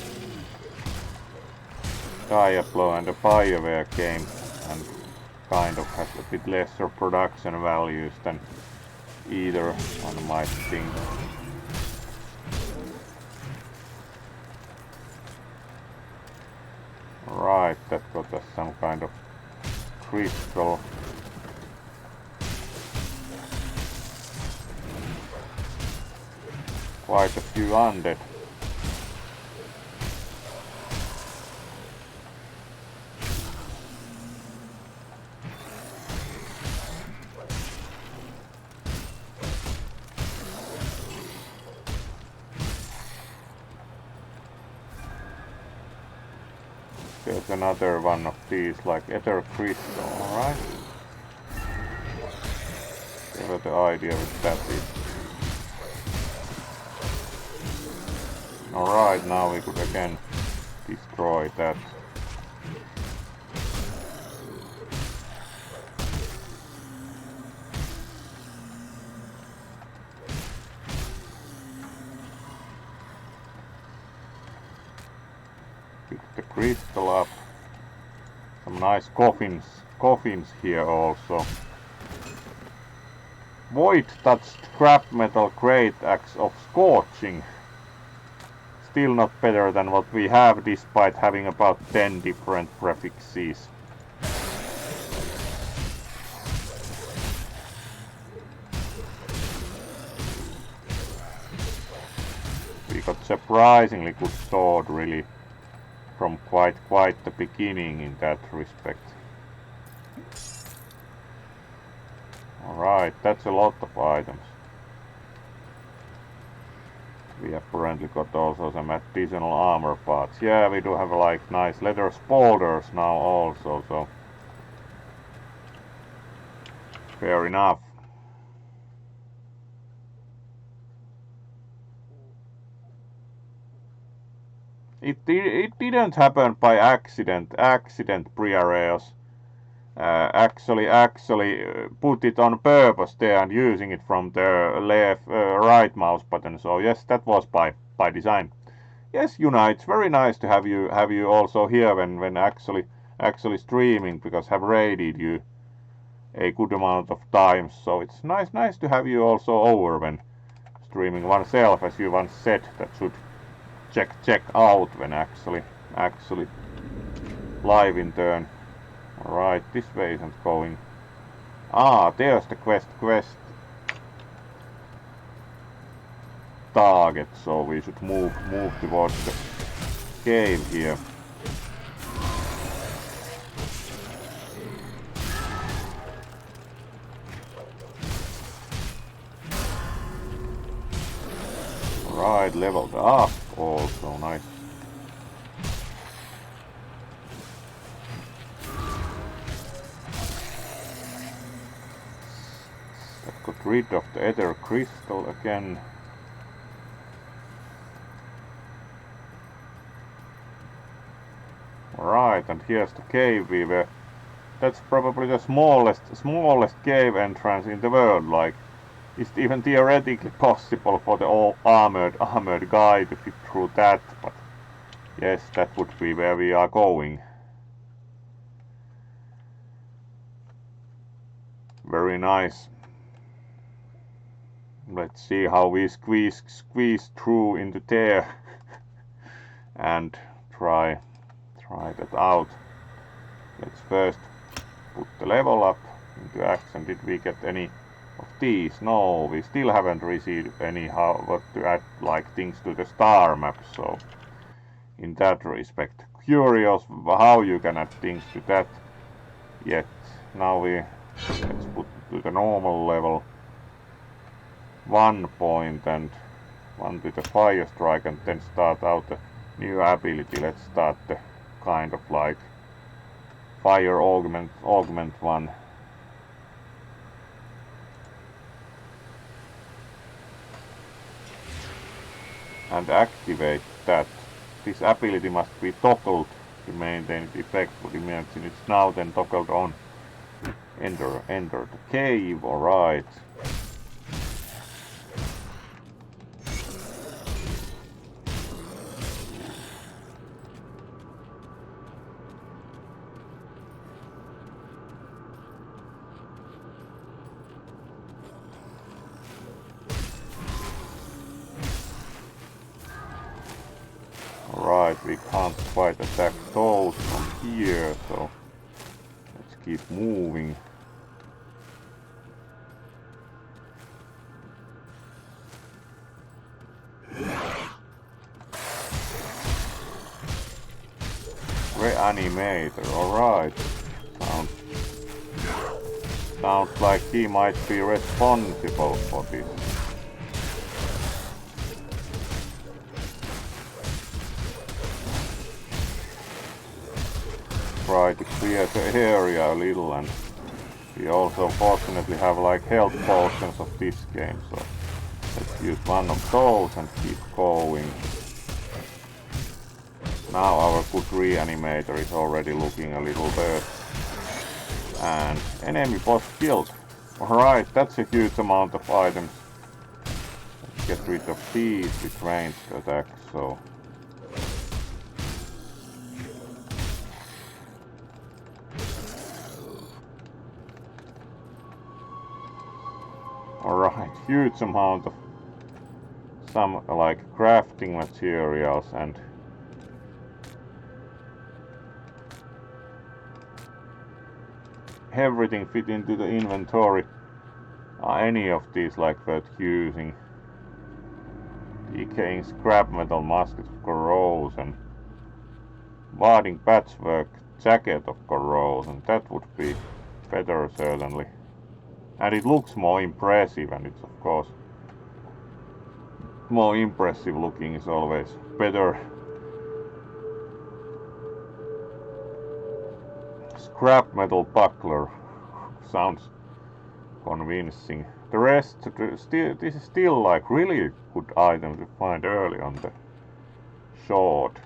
[SPEAKER 1] Diablo and a Bioware game, and kind of has a bit lesser production values than either one might think. Right, that got us some kind of crystal. Quite a few undead. There's another one of these, like ether crystal, alright? Whatever the idea with that is. Alright, now we could again destroy that. Pick the crystal up. Some nice coffins here also. Void touched scrap metal great axe of scorching. Still not better than what we have, despite having about 10 different prefixes. We got surprisingly good sword, really, from quite the beginning in that respect. Alright, that's a lot of items. We apparently got also some additional armor parts. Yeah, we do have like nice leather spoilers now also, so fair enough. It didn't happen by accident, Priareos. Actually put it on purpose there and using it from the right mouse button. So yes, that was by design. Yes, Yuna, it's very nice to have you also here when actually streaming, because have raided you a good amount of times. So it's nice to have you also over when streaming oneself, as you once said that should check out when actually live in turn. Alright, this way isn't going. Ah, there's the quest target, so we should move towards the cave here. Right, leveled up also, nice. That got rid of the ether crystal again. Right, and here's the cave we were. That's probably the smallest cave entrance in the world. Like, it's even theoretically possible for the all armored guy to fit through that, but yes, that would be where we are going. Very nice. Let's see how we squeeze through into there and try that out. Let's first put the level up into action. Did we get any of these? No, we still haven't received any what to add like things to the star map, so in that respect curious how you can add things to that yet. Now let's put to the normal level 1 point and 1 to the fire strike, and then start out the new ability. Let's start the kind of like fire augment one. And activate that. This ability must be toggled to maintain its effect. Would imagine it's now then toggled on. Enter the cave, alright. can't quite attack those from here, so let's keep moving. Reanimator, alright. Sounds like he might be responsible for this. Try to clear the area a little, and we also fortunately have like health potions of this game, so let's use one of those and keep going. Now our good reanimator is already looking a little better. And enemy boss killed. Alright, that's a huge amount of items. Let's get rid of these with ranged attacks, so. Alright, huge amount of some like crafting materials and everything fit into the inventory. Are any of these like worth using? Decaying scrap metal musket of corrosion. Warding patchwork jacket of corrosion. That would be better certainly. And it looks more impressive, and it's of course more impressive looking is always better. Scrap metal buckler sounds convincing. The rest, this is still like really good item to find early on the sword.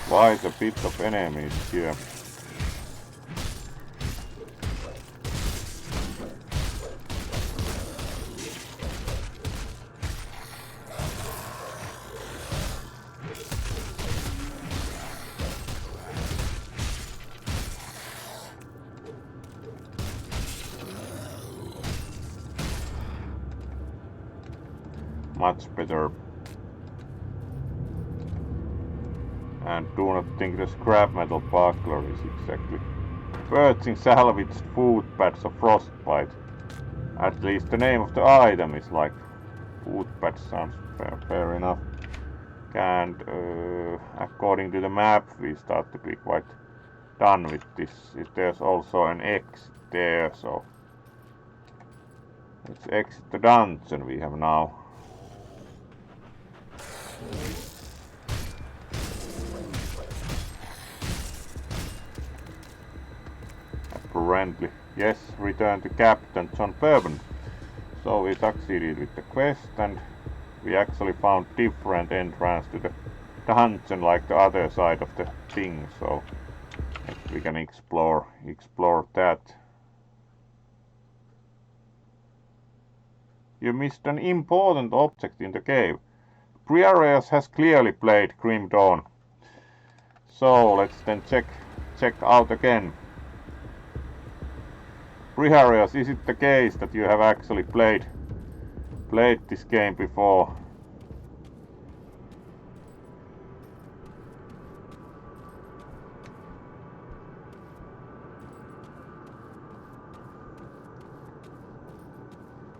[SPEAKER 1] Quite a bit of enemies here. Much better. And do not think the scrap metal buckler is exactly purging salvaged foot pads of frostbite. At least the name of the item is like foot pads, sounds fair enough. And according to the map we start to be quite done with this. There's also an exit there, so let's exit the dungeon we have now. Apparently, yes, return to Captain John Bourbon. So we succeeded with the quest, and we actually found different entrance to the dungeon like the other side of the thing, so we can explore that. You missed an important object in the cave. Bioware has clearly played Grim Dawn. So let's then check out again. Bioware, is it the case that you have actually played this game before?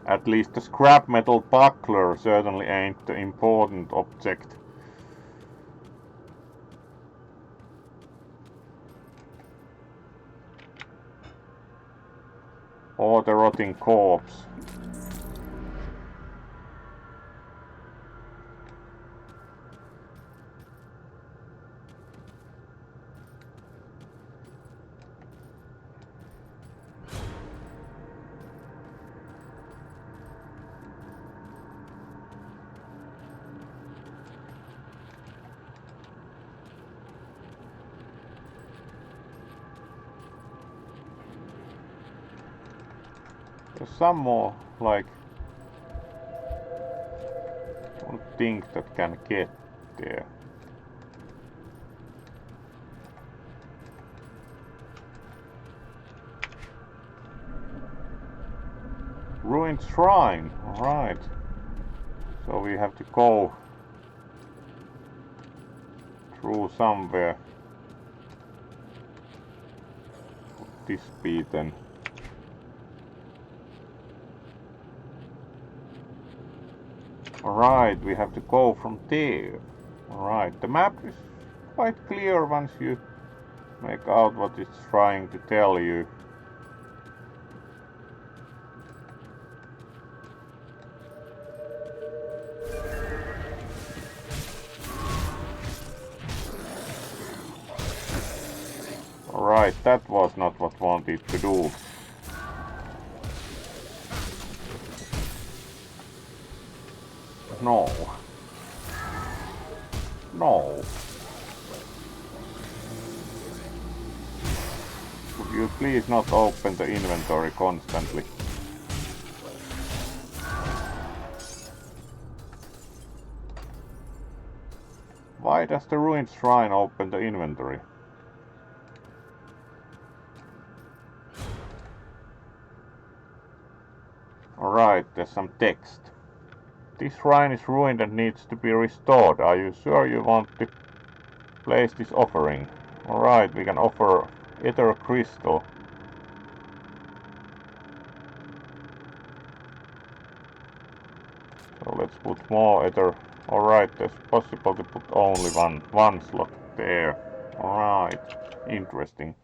[SPEAKER 1] At least the scrap metal buckler certainly ain't the important object. Or the rotting corpse. There's some more, like, one thing that can get there. Ruined shrine, alright. So we have to go through somewhere. This be then. Alright, we have to go from there. Alright, the map is quite clear once you make out what it's trying to tell you. Alright, that was not what wanted to do. No. No. Could you please not open the inventory constantly? Why does the ruined shrine open the inventory? Alright, there's some text. This shrine is ruined and needs to be restored. Are you sure you want to place this offering? Alright, we can offer ether crystal. So let's put more ether. Alright, there's possible to put only one slot there. Alright, interesting.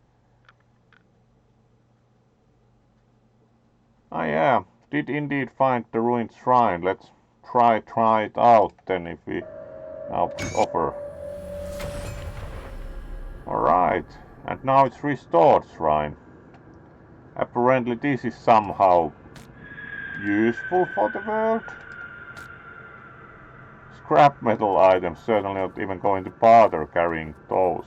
[SPEAKER 1] Ah yeah, did indeed find the ruined shrine. Let's try it out then if we now offer. Alright, and now it's restored shrine. Apparently this is somehow useful for the world. Scrap metal items, certainly not even going to bother carrying those.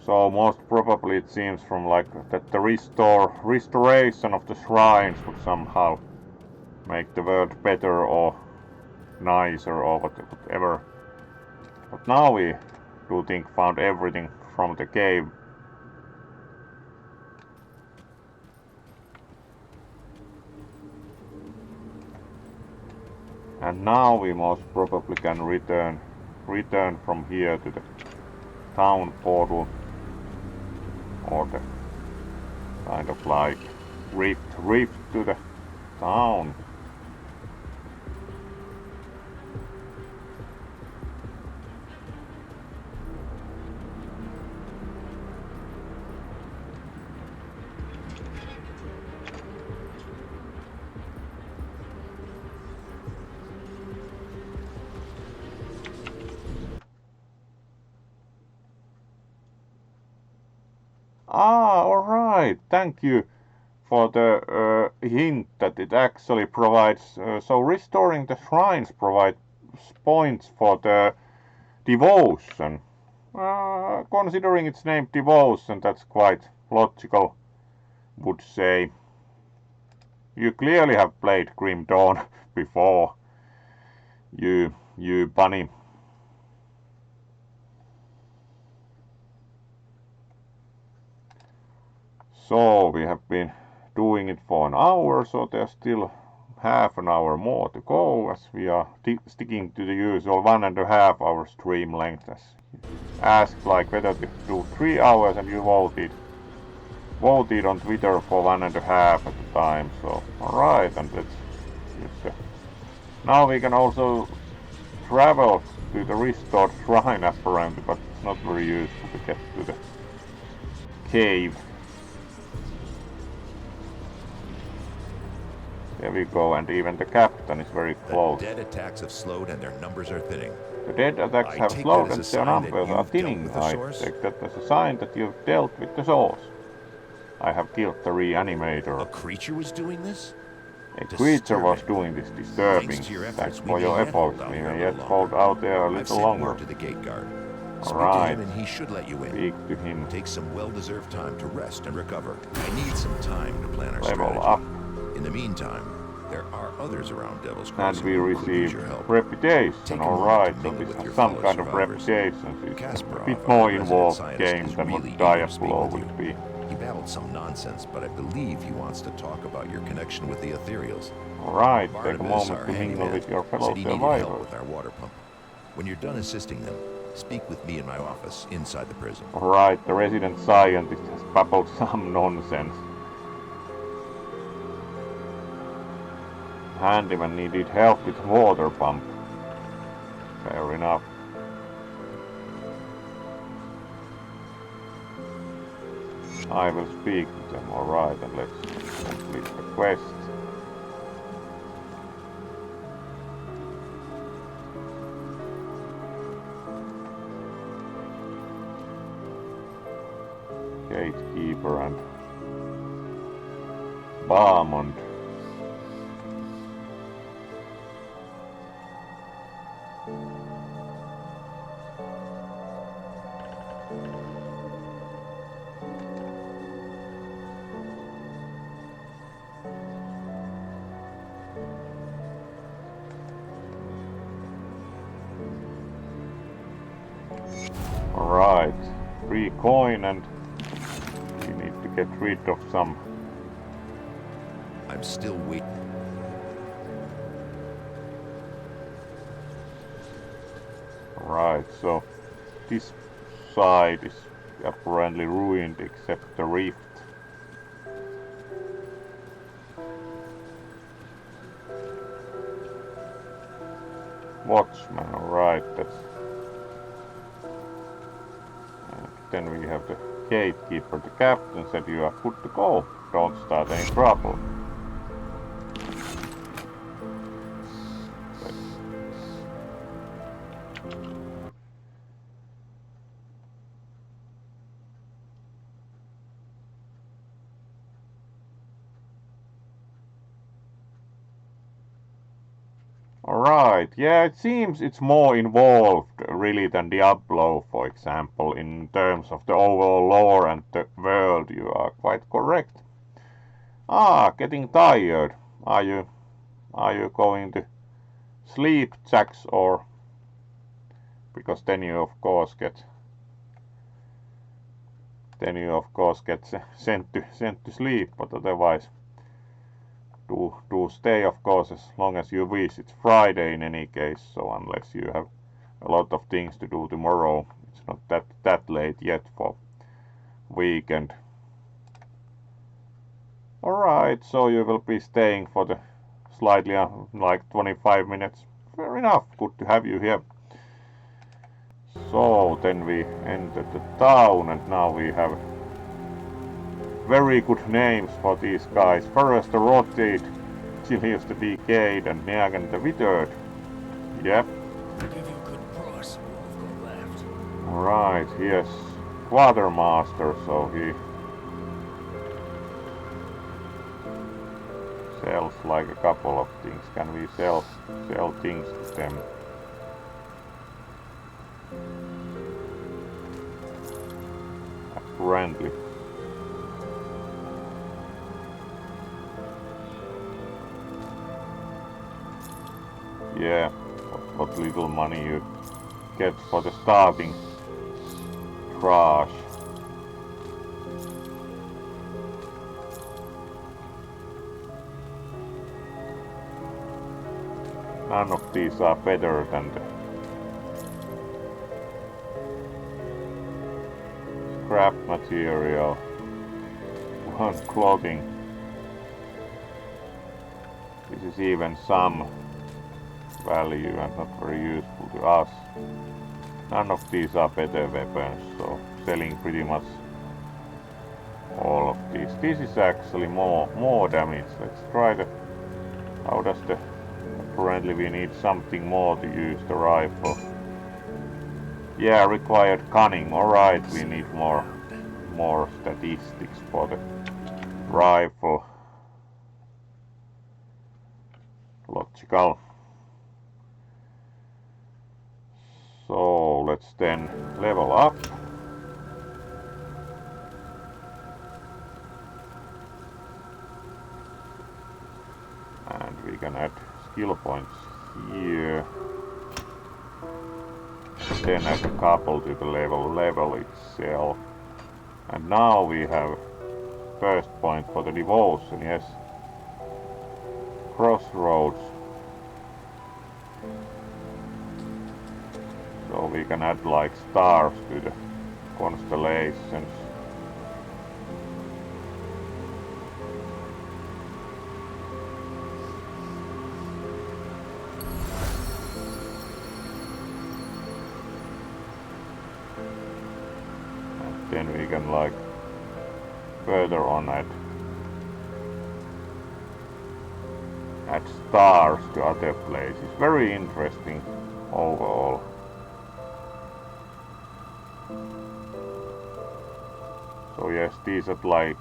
[SPEAKER 1] So most probably it seems from like that the restoration of the shrines would somehow make the world better or nicer or whatever. But now we do think found everything from the cave. And now we most probably can return from here to the town portal. Or the kind of like rift to the town. Ah, alright, thank you for the hint that it actually provides, so restoring the shrines provides points for the devotion. Considering its name devotion, that's quite logical, would say. You clearly have played Grim Dawn before, you bunny. So we have been doing it for an hour, so there's still half an hour more to go as we are sticking to the usual 1.5 hour stream length as asked like whether to do 3 hours and you voted on Twitter for 1.5 at the time. So alright, and let's use now we can also travel to the restored shrine apparently, but it's not very useful to get to the cave. There we go, and even the captain is very close.
[SPEAKER 2] The dead attacks have slowed and their numbers are thinning.
[SPEAKER 1] The dead attacks have slowed and their numbers are thinning. I take that as a sign that you've dealt with the source. I have killed the reanimator.
[SPEAKER 2] A creature was doing this?
[SPEAKER 1] A creature was doing this disturbing.
[SPEAKER 2] Thanks to your
[SPEAKER 1] Thanks
[SPEAKER 2] efforts,
[SPEAKER 1] for
[SPEAKER 2] we
[SPEAKER 1] your
[SPEAKER 2] may yet
[SPEAKER 1] efforts.
[SPEAKER 2] hold out
[SPEAKER 1] We
[SPEAKER 2] here a
[SPEAKER 1] may yet
[SPEAKER 2] little
[SPEAKER 1] hold
[SPEAKER 2] longer.
[SPEAKER 1] out there a
[SPEAKER 2] I've
[SPEAKER 1] little
[SPEAKER 2] sent
[SPEAKER 1] longer.
[SPEAKER 2] word to the gate guard. Speak to
[SPEAKER 1] Alright.
[SPEAKER 2] him and he should let you in.
[SPEAKER 1] Speak to him.
[SPEAKER 2] Take some well-deserved time to rest and recover. I need some time to plan our
[SPEAKER 1] Level
[SPEAKER 2] strategy.
[SPEAKER 1] up.
[SPEAKER 2] In the meantime, there are others around Devil's
[SPEAKER 1] And
[SPEAKER 2] Crossing
[SPEAKER 1] we
[SPEAKER 2] who could use
[SPEAKER 1] receive
[SPEAKER 2] your help.
[SPEAKER 1] reputation.
[SPEAKER 2] Take a
[SPEAKER 1] Alright,
[SPEAKER 2] moment to
[SPEAKER 1] so
[SPEAKER 2] mingle
[SPEAKER 1] this
[SPEAKER 2] with
[SPEAKER 1] has
[SPEAKER 2] your
[SPEAKER 1] some
[SPEAKER 2] fellow
[SPEAKER 1] kind of
[SPEAKER 2] survivors.
[SPEAKER 1] reputation. It's a
[SPEAKER 2] Kasparov,
[SPEAKER 1] bit
[SPEAKER 2] our
[SPEAKER 1] more
[SPEAKER 2] resident
[SPEAKER 1] involved
[SPEAKER 2] scientist,
[SPEAKER 1] game
[SPEAKER 2] is
[SPEAKER 1] than
[SPEAKER 2] really
[SPEAKER 1] what
[SPEAKER 2] eager to speak
[SPEAKER 1] Diablo
[SPEAKER 2] with you.
[SPEAKER 1] would be.
[SPEAKER 2] He babbled some nonsense, but I believe he wants to talk about your connection with the Ethereals.
[SPEAKER 1] Alright, take a
[SPEAKER 2] Barnabas,
[SPEAKER 1] moment
[SPEAKER 2] our
[SPEAKER 1] to mingle
[SPEAKER 2] handyman,
[SPEAKER 1] with your fellow
[SPEAKER 2] said he needed help
[SPEAKER 1] survivors.
[SPEAKER 2] with our water pump. When you're done assisting them, speak with me in my office inside the prison.
[SPEAKER 1] Alright, the resident scientist has babbled some nonsense. Handyman needed help with water pump. Fair enough. I will speak to them, alright, and let's complete the quest. Gatekeeper and Barmond. Alright, free coin, and we need to get rid of some.
[SPEAKER 2] I'm still waiting.
[SPEAKER 1] Right, so this side is apparently ruined except the rift. Watchman, alright, that's. And then we have the gatekeeper. The captain said you are good to go. Don't start any trouble. Alright, yeah, it seems it's more involved really than Diablo, for example, in terms of the overall lore and the world. You are quite correct. Getting tired. Are you going to sleep, Jax, or because then you of course get sent to sleep, but otherwise do stay, of course, as long as you wish. It's Friday in any case, so unless you have a lot of things to do tomorrow, it's not that late yet for weekend. Alright, so you will be staying for the slightly like 25 minutes. Fair enough, good to have you here. So then we entered the town, and now we have very good names for these guys. First the Rotted, Chilius the Decayed, and Neagan the Withered. Yep.
[SPEAKER 5] If you could cross, we'll go left.
[SPEAKER 1] Alright, yes. Quartermaster, so he sells like a couple of things. Can we sell things to them? Apparently. Yeah, what little money you get for the starting trash. None of these are better than the scrap material. One clothing. This is even some value and not very useful to us. None of these are better weapons, so selling pretty much all of these. This is actually more damage. Let's try the. How does the? Apparently we need something more to use the rifle. Yeah, required cunning. Alright, we need more statistics for the rifle. logical. So let's then level up. And we can add skill points here. Then add a couple to the level itself. And now we have first point for the devotion, yes. Crossroads. So we can add like stars to the constellations. And then we can like further on add stars to other places. Very interesting overall. So yes, these are like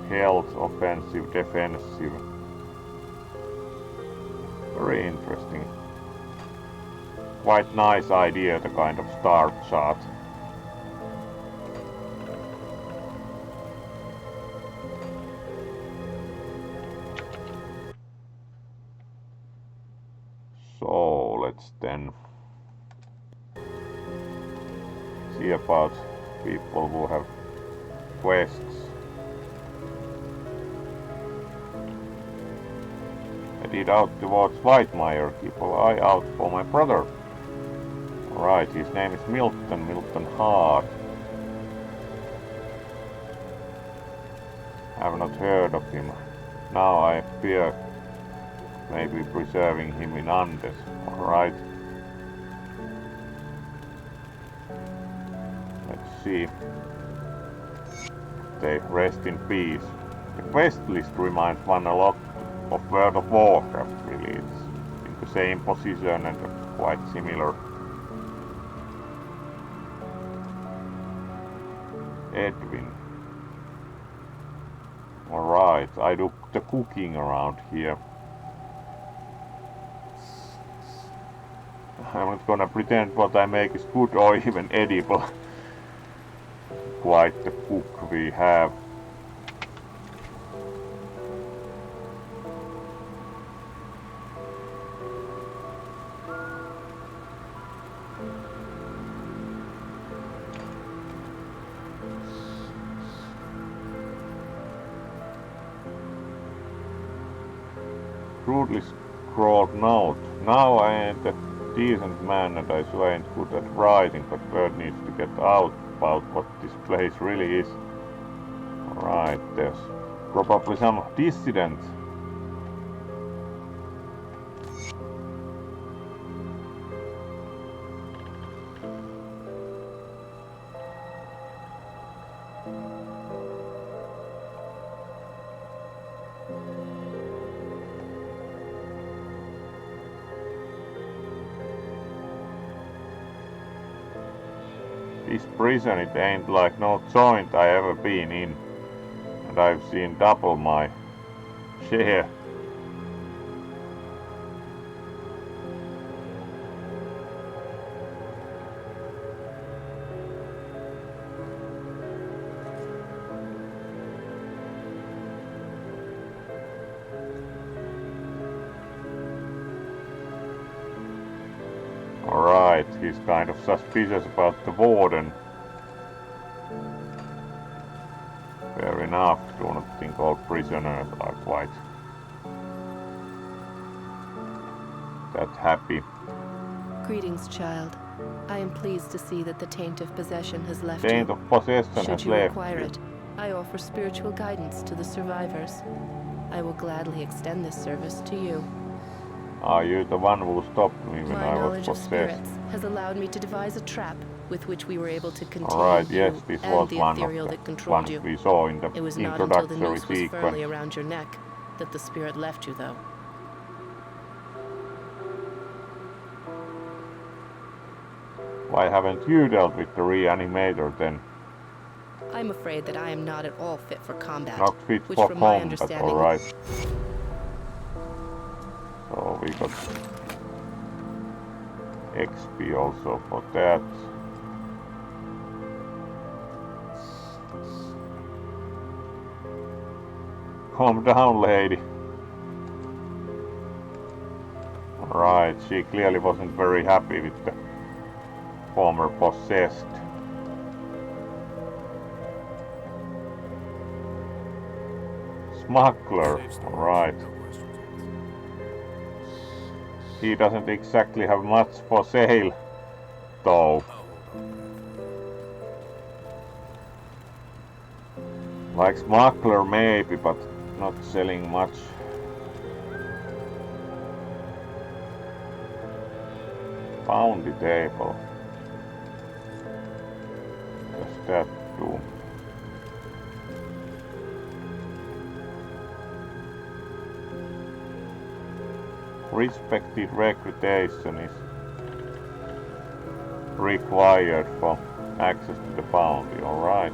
[SPEAKER 1] health, offensive, defensive. Very interesting. Quite nice idea, the kind of star chart. So let's then see about people who have quests. Headed out towards Whitemire. Keep an eye out for my brother. Alright, his name is Milton Hart. Have not heard of him. Now I fear maybe preserving him in Andes. Alright. Let's see. They rest in peace. The quest list reminds one a lot of World of Warcraft, really. It's in the same position and quite similar. Edwin. Alright, I do the cooking around here. I'm not gonna pretend what I make is good or even edible. Quite the cook we have. Crudely scrawled note. Now I ain't a decent man and I swear ain't good at writing, but word needs to get out about what this place really is. Alright, there's probably some dissidents. This prison, it ain't like no joint I ever been in, and I've seen double my share. Alright, he's kind of suspicious about the warden. Fair enough, do not think all prisoners are quite that happy.
[SPEAKER 3] Greetings, child. I am pleased to see that the taint of possession has left
[SPEAKER 1] Taint
[SPEAKER 3] you.
[SPEAKER 1] of possession
[SPEAKER 3] Should
[SPEAKER 1] has
[SPEAKER 3] you
[SPEAKER 1] left
[SPEAKER 3] require
[SPEAKER 1] you.
[SPEAKER 3] it, I offer spiritual guidance to the survivors. I will gladly extend this service to you.
[SPEAKER 1] Are you the one who stopped me when
[SPEAKER 3] My
[SPEAKER 1] I was
[SPEAKER 3] knowledge of
[SPEAKER 1] possessed?
[SPEAKER 3] spirits has allowed me to devise a trap with which we were able to contain
[SPEAKER 1] Alright,
[SPEAKER 3] you
[SPEAKER 1] yes, this
[SPEAKER 3] and
[SPEAKER 1] was
[SPEAKER 3] the
[SPEAKER 1] one
[SPEAKER 3] ethereal
[SPEAKER 1] of
[SPEAKER 3] that
[SPEAKER 1] the
[SPEAKER 3] controlled
[SPEAKER 1] ones
[SPEAKER 3] you.
[SPEAKER 1] we saw in the
[SPEAKER 3] It was not until the
[SPEAKER 1] introductory
[SPEAKER 3] noose was firmly
[SPEAKER 1] sequence.
[SPEAKER 3] around your neck that the spirit left you, though.
[SPEAKER 1] Why haven't you dealt with the reanimator then?
[SPEAKER 3] I'm afraid that I am not at all fit for combat,
[SPEAKER 1] Not fit
[SPEAKER 3] which
[SPEAKER 1] for
[SPEAKER 3] from my
[SPEAKER 1] combat,
[SPEAKER 3] understanding...
[SPEAKER 1] alright. So we got XP also for that. Calm down, lady. Right, she clearly wasn't very happy with the former possessed. Smuggler, right. He doesn't exactly have much for sale, though. Like smuggler maybe, but not selling much. Bounty table. What does that do? Respected recruitation is required for access to the bounty, alright.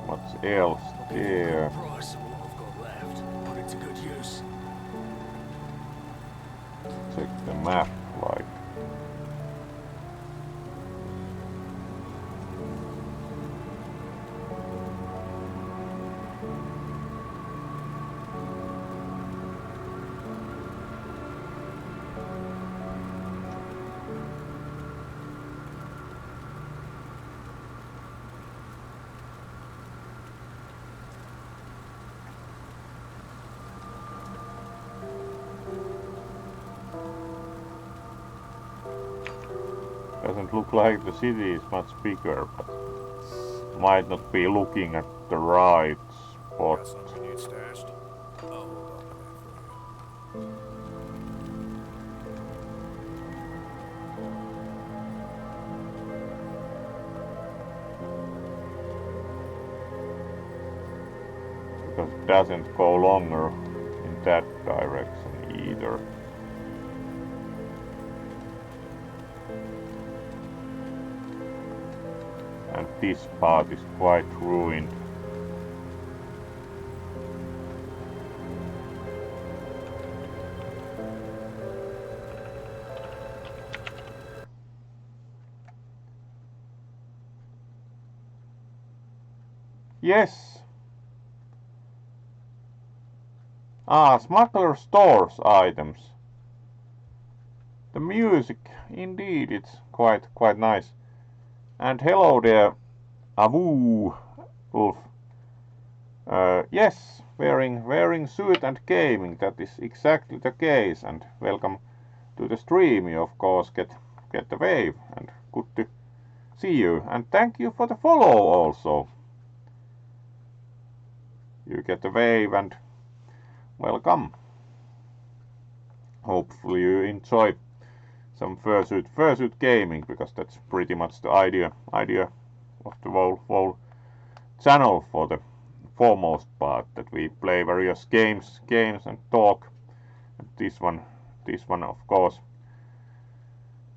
[SPEAKER 1] What's else there?
[SPEAKER 5] Price of what I've got left. Put it to good use.
[SPEAKER 1] Check the map, like. Doesn't look like the city is much bigger, but might not be looking at the right spot.
[SPEAKER 2] Got something you need stashed? I'll hold on to that for you.
[SPEAKER 1] Because it doesn't go longer in that direction either. And this part is quite ruined. Yes. Smuggler stores items. The music, indeed, it's quite nice. And hello there, Avu, Ulf. Yes, wearing suit and gaming, that is exactly the case. And welcome to the stream. You of course get the wave, and good to see you. And thank you for the follow also. You get the wave and welcome. Hopefully you enjoy some Fursuit gaming, because that's pretty much the idea of the whole channel for the foremost part, that we play various games and talk. And this one of course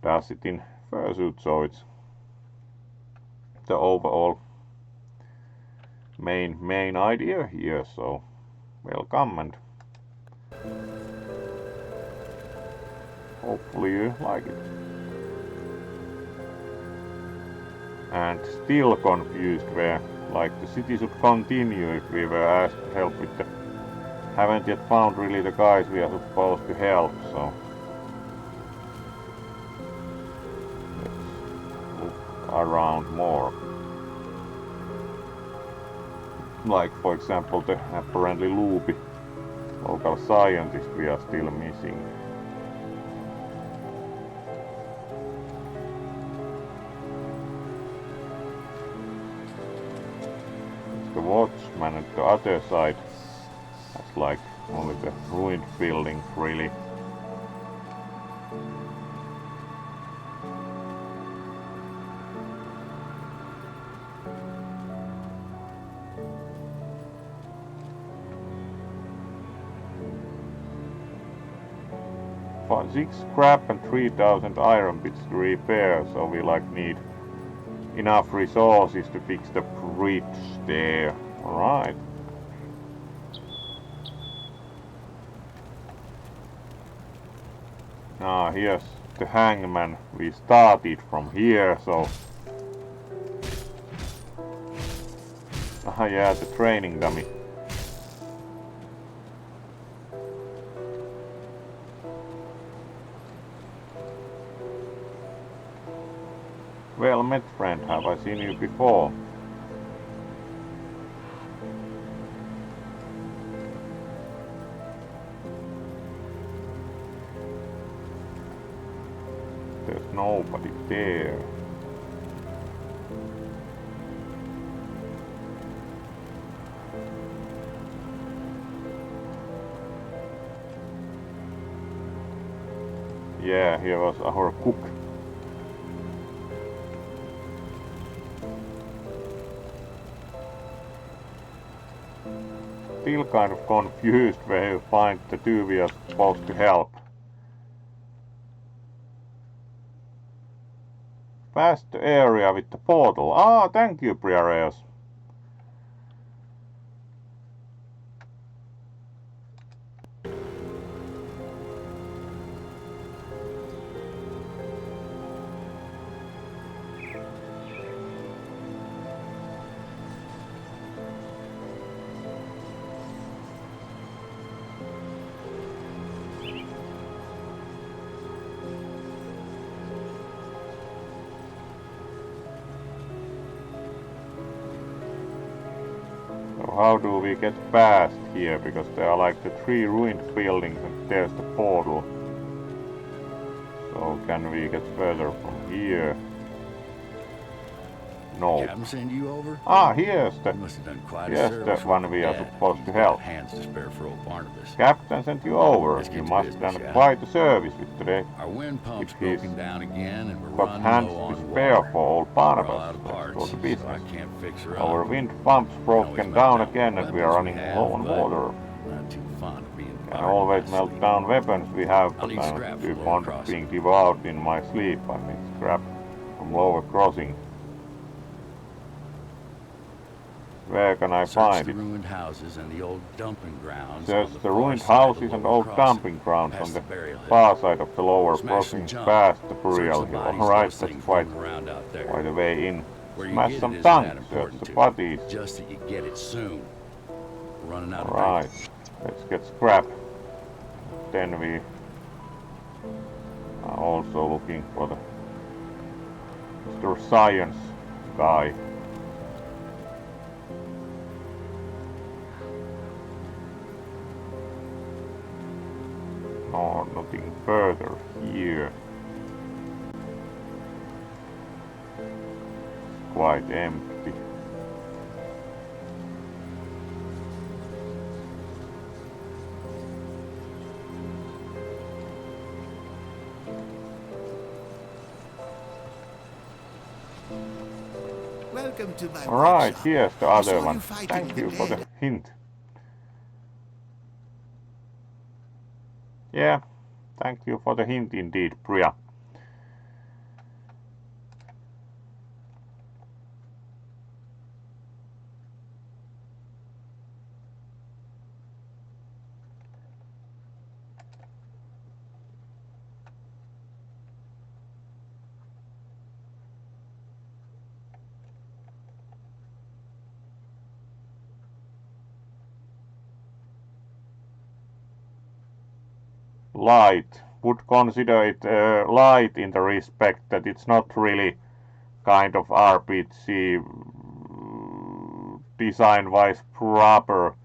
[SPEAKER 1] does it in Fursuit, so it's the overall main idea here. So welcome, and hopefully you like it. And still confused where, like, the city should continue if we were asked to help with the... Haven't yet found really the guys we are supposed to help, so... Let's look around more. Like, for example, the apparently loopy local scientist we are still missing. The watchman at the other side has like only the ruined buildings really. 6 scrap and 3000 iron bits to repair, so we like need enough resources to fix the bridge there. Alright. Ah, here's the hangman. We started from here, so... Ah, yeah, the training dummy. Well met, friend. Have I seen you before? There's nobody there. Yeah, here was our cook. Still kind of confused where you find the two we are supposed to help. Past the area with the portal. Ah, thank you, Briareus. How do we get past here? Because there are like the 3 ruined buildings and there's the portal. So can we get further from here? No.
[SPEAKER 6] Captain send you over?
[SPEAKER 1] Ah, here's the...
[SPEAKER 6] You must have done quite a
[SPEAKER 1] Here's
[SPEAKER 6] service
[SPEAKER 1] the one
[SPEAKER 6] for
[SPEAKER 1] we are
[SPEAKER 6] Dad.
[SPEAKER 1] supposed to
[SPEAKER 6] He's
[SPEAKER 1] help.
[SPEAKER 6] got hands to spare for old Barnabas.
[SPEAKER 1] Captain sent you over.
[SPEAKER 6] Let's get
[SPEAKER 1] You
[SPEAKER 6] to
[SPEAKER 1] must
[SPEAKER 6] business,
[SPEAKER 1] have
[SPEAKER 6] yeah?
[SPEAKER 1] done quite a service with today.
[SPEAKER 6] Our wind pump's
[SPEAKER 1] If he's
[SPEAKER 6] broken down again, and we're
[SPEAKER 1] got
[SPEAKER 6] running
[SPEAKER 1] hands
[SPEAKER 6] low
[SPEAKER 1] to
[SPEAKER 6] on
[SPEAKER 1] spare
[SPEAKER 6] water.
[SPEAKER 1] for old
[SPEAKER 6] We're all out
[SPEAKER 1] Barnabas.
[SPEAKER 6] of
[SPEAKER 1] Let's
[SPEAKER 6] parts,
[SPEAKER 1] go to
[SPEAKER 6] so
[SPEAKER 1] business.
[SPEAKER 6] I can't fix her
[SPEAKER 1] Our
[SPEAKER 6] up.
[SPEAKER 1] wind pump's broken
[SPEAKER 6] Always melt
[SPEAKER 1] down
[SPEAKER 6] down
[SPEAKER 1] again and we are
[SPEAKER 6] weapons
[SPEAKER 1] running
[SPEAKER 6] have,
[SPEAKER 1] low on
[SPEAKER 6] but
[SPEAKER 1] water.
[SPEAKER 6] Not too fond of being
[SPEAKER 1] I
[SPEAKER 6] fired
[SPEAKER 1] always
[SPEAKER 6] in my
[SPEAKER 1] melt
[SPEAKER 6] sleep.
[SPEAKER 1] down weapons we have,
[SPEAKER 6] I'll
[SPEAKER 1] but
[SPEAKER 6] need
[SPEAKER 1] I'm
[SPEAKER 6] scrap
[SPEAKER 1] too
[SPEAKER 6] from
[SPEAKER 1] fond
[SPEAKER 6] Lower
[SPEAKER 1] of being
[SPEAKER 6] Crossing.
[SPEAKER 1] devoured in my sleep. I need scrap from Lower Crossing. Where can I
[SPEAKER 6] Search
[SPEAKER 1] find
[SPEAKER 6] the
[SPEAKER 1] it?
[SPEAKER 6] ruined houses and the old dumping grounds.
[SPEAKER 1] Search
[SPEAKER 6] on
[SPEAKER 1] the
[SPEAKER 6] far
[SPEAKER 1] ruined
[SPEAKER 6] side of
[SPEAKER 1] houses
[SPEAKER 6] the
[SPEAKER 1] and
[SPEAKER 6] Lower
[SPEAKER 1] old
[SPEAKER 6] Crossing,
[SPEAKER 1] dumping grounds
[SPEAKER 6] past
[SPEAKER 1] on the
[SPEAKER 6] burial hill.
[SPEAKER 1] far side of the Lower
[SPEAKER 6] Smash
[SPEAKER 1] Crossing,
[SPEAKER 6] and jump.
[SPEAKER 1] past the
[SPEAKER 6] Search
[SPEAKER 1] burial
[SPEAKER 6] the
[SPEAKER 1] hill.
[SPEAKER 6] bodies
[SPEAKER 1] Alright,
[SPEAKER 6] those
[SPEAKER 1] that's
[SPEAKER 6] things
[SPEAKER 1] quite
[SPEAKER 6] roaming around out there.
[SPEAKER 1] a way in.
[SPEAKER 6] Where you
[SPEAKER 1] Smash
[SPEAKER 6] get
[SPEAKER 1] some
[SPEAKER 6] it isn't that
[SPEAKER 1] tanks, search
[SPEAKER 6] important
[SPEAKER 1] the
[SPEAKER 6] to me.
[SPEAKER 1] bodies.
[SPEAKER 6] Just that you get it soon. We're running out of
[SPEAKER 1] Alright, let's get scrap. Then we are also looking for the Mr. Science guy. No, nothing further here. It's quite empty.
[SPEAKER 7] Welcome to my
[SPEAKER 1] Alright,
[SPEAKER 7] workshop.
[SPEAKER 1] here's the
[SPEAKER 7] I
[SPEAKER 1] other
[SPEAKER 7] saw
[SPEAKER 1] one.
[SPEAKER 7] you fighting
[SPEAKER 1] Thank
[SPEAKER 7] the
[SPEAKER 1] you for the
[SPEAKER 7] dead.
[SPEAKER 1] hint. Yeah, thank you for the hint indeed, Priya. Light. Would consider it light in the respect that it's not really kind of RPG design-wise proper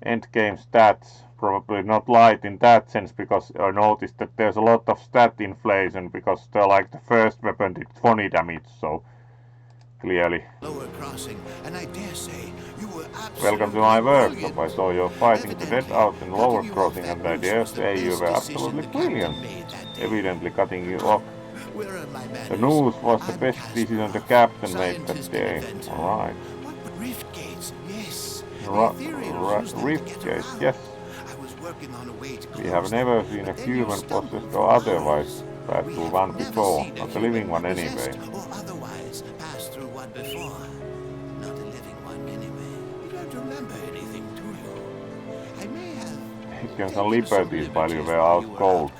[SPEAKER 1] endgame stats. Probably not light in that sense, because I noticed that there's a lot of stat inflation because like the first weapon did 20 damage, so clearly.
[SPEAKER 7] Lower Crossing, and I dare say you were absolutely
[SPEAKER 1] Welcome to my workshop. I
[SPEAKER 7] brilliant.
[SPEAKER 1] saw you fighting the dead
[SPEAKER 7] Evidently,
[SPEAKER 1] out in Lower
[SPEAKER 7] cutting you off
[SPEAKER 1] Crossing,
[SPEAKER 7] that
[SPEAKER 1] and I
[SPEAKER 7] noose
[SPEAKER 1] dare
[SPEAKER 7] was the
[SPEAKER 1] say you
[SPEAKER 7] best
[SPEAKER 1] were
[SPEAKER 7] decision
[SPEAKER 1] absolutely
[SPEAKER 7] the captain
[SPEAKER 1] brilliant.
[SPEAKER 7] made that day.
[SPEAKER 1] Evidently cutting you off.
[SPEAKER 7] Where are my manners?
[SPEAKER 1] The noose was the
[SPEAKER 7] I'm
[SPEAKER 1] best
[SPEAKER 7] Kasparov,
[SPEAKER 1] decision the captain made that
[SPEAKER 7] scientist
[SPEAKER 1] day.
[SPEAKER 7] and inventor.
[SPEAKER 1] Alright.
[SPEAKER 7] What rift gates? Yes. The
[SPEAKER 1] Rift
[SPEAKER 7] ethereals use them to
[SPEAKER 1] gates,
[SPEAKER 7] get
[SPEAKER 1] yes.
[SPEAKER 7] around. I was working working on a way to
[SPEAKER 1] We have
[SPEAKER 7] close
[SPEAKER 1] never
[SPEAKER 7] them,
[SPEAKER 1] seen a
[SPEAKER 7] but then you
[SPEAKER 1] human
[SPEAKER 7] stumble
[SPEAKER 1] possessed
[SPEAKER 7] for
[SPEAKER 1] or otherwise
[SPEAKER 7] hours.
[SPEAKER 1] pass
[SPEAKER 7] We
[SPEAKER 1] through
[SPEAKER 7] have
[SPEAKER 1] one
[SPEAKER 7] never
[SPEAKER 1] before,
[SPEAKER 7] seen a
[SPEAKER 1] not a living
[SPEAKER 7] human
[SPEAKER 1] one anyway.
[SPEAKER 7] possessed or otherwise pass through one before. Not a living one anyway. You don't remember anything, do you? I may have
[SPEAKER 1] Taken some
[SPEAKER 7] taken
[SPEAKER 1] liberties while you were out cold.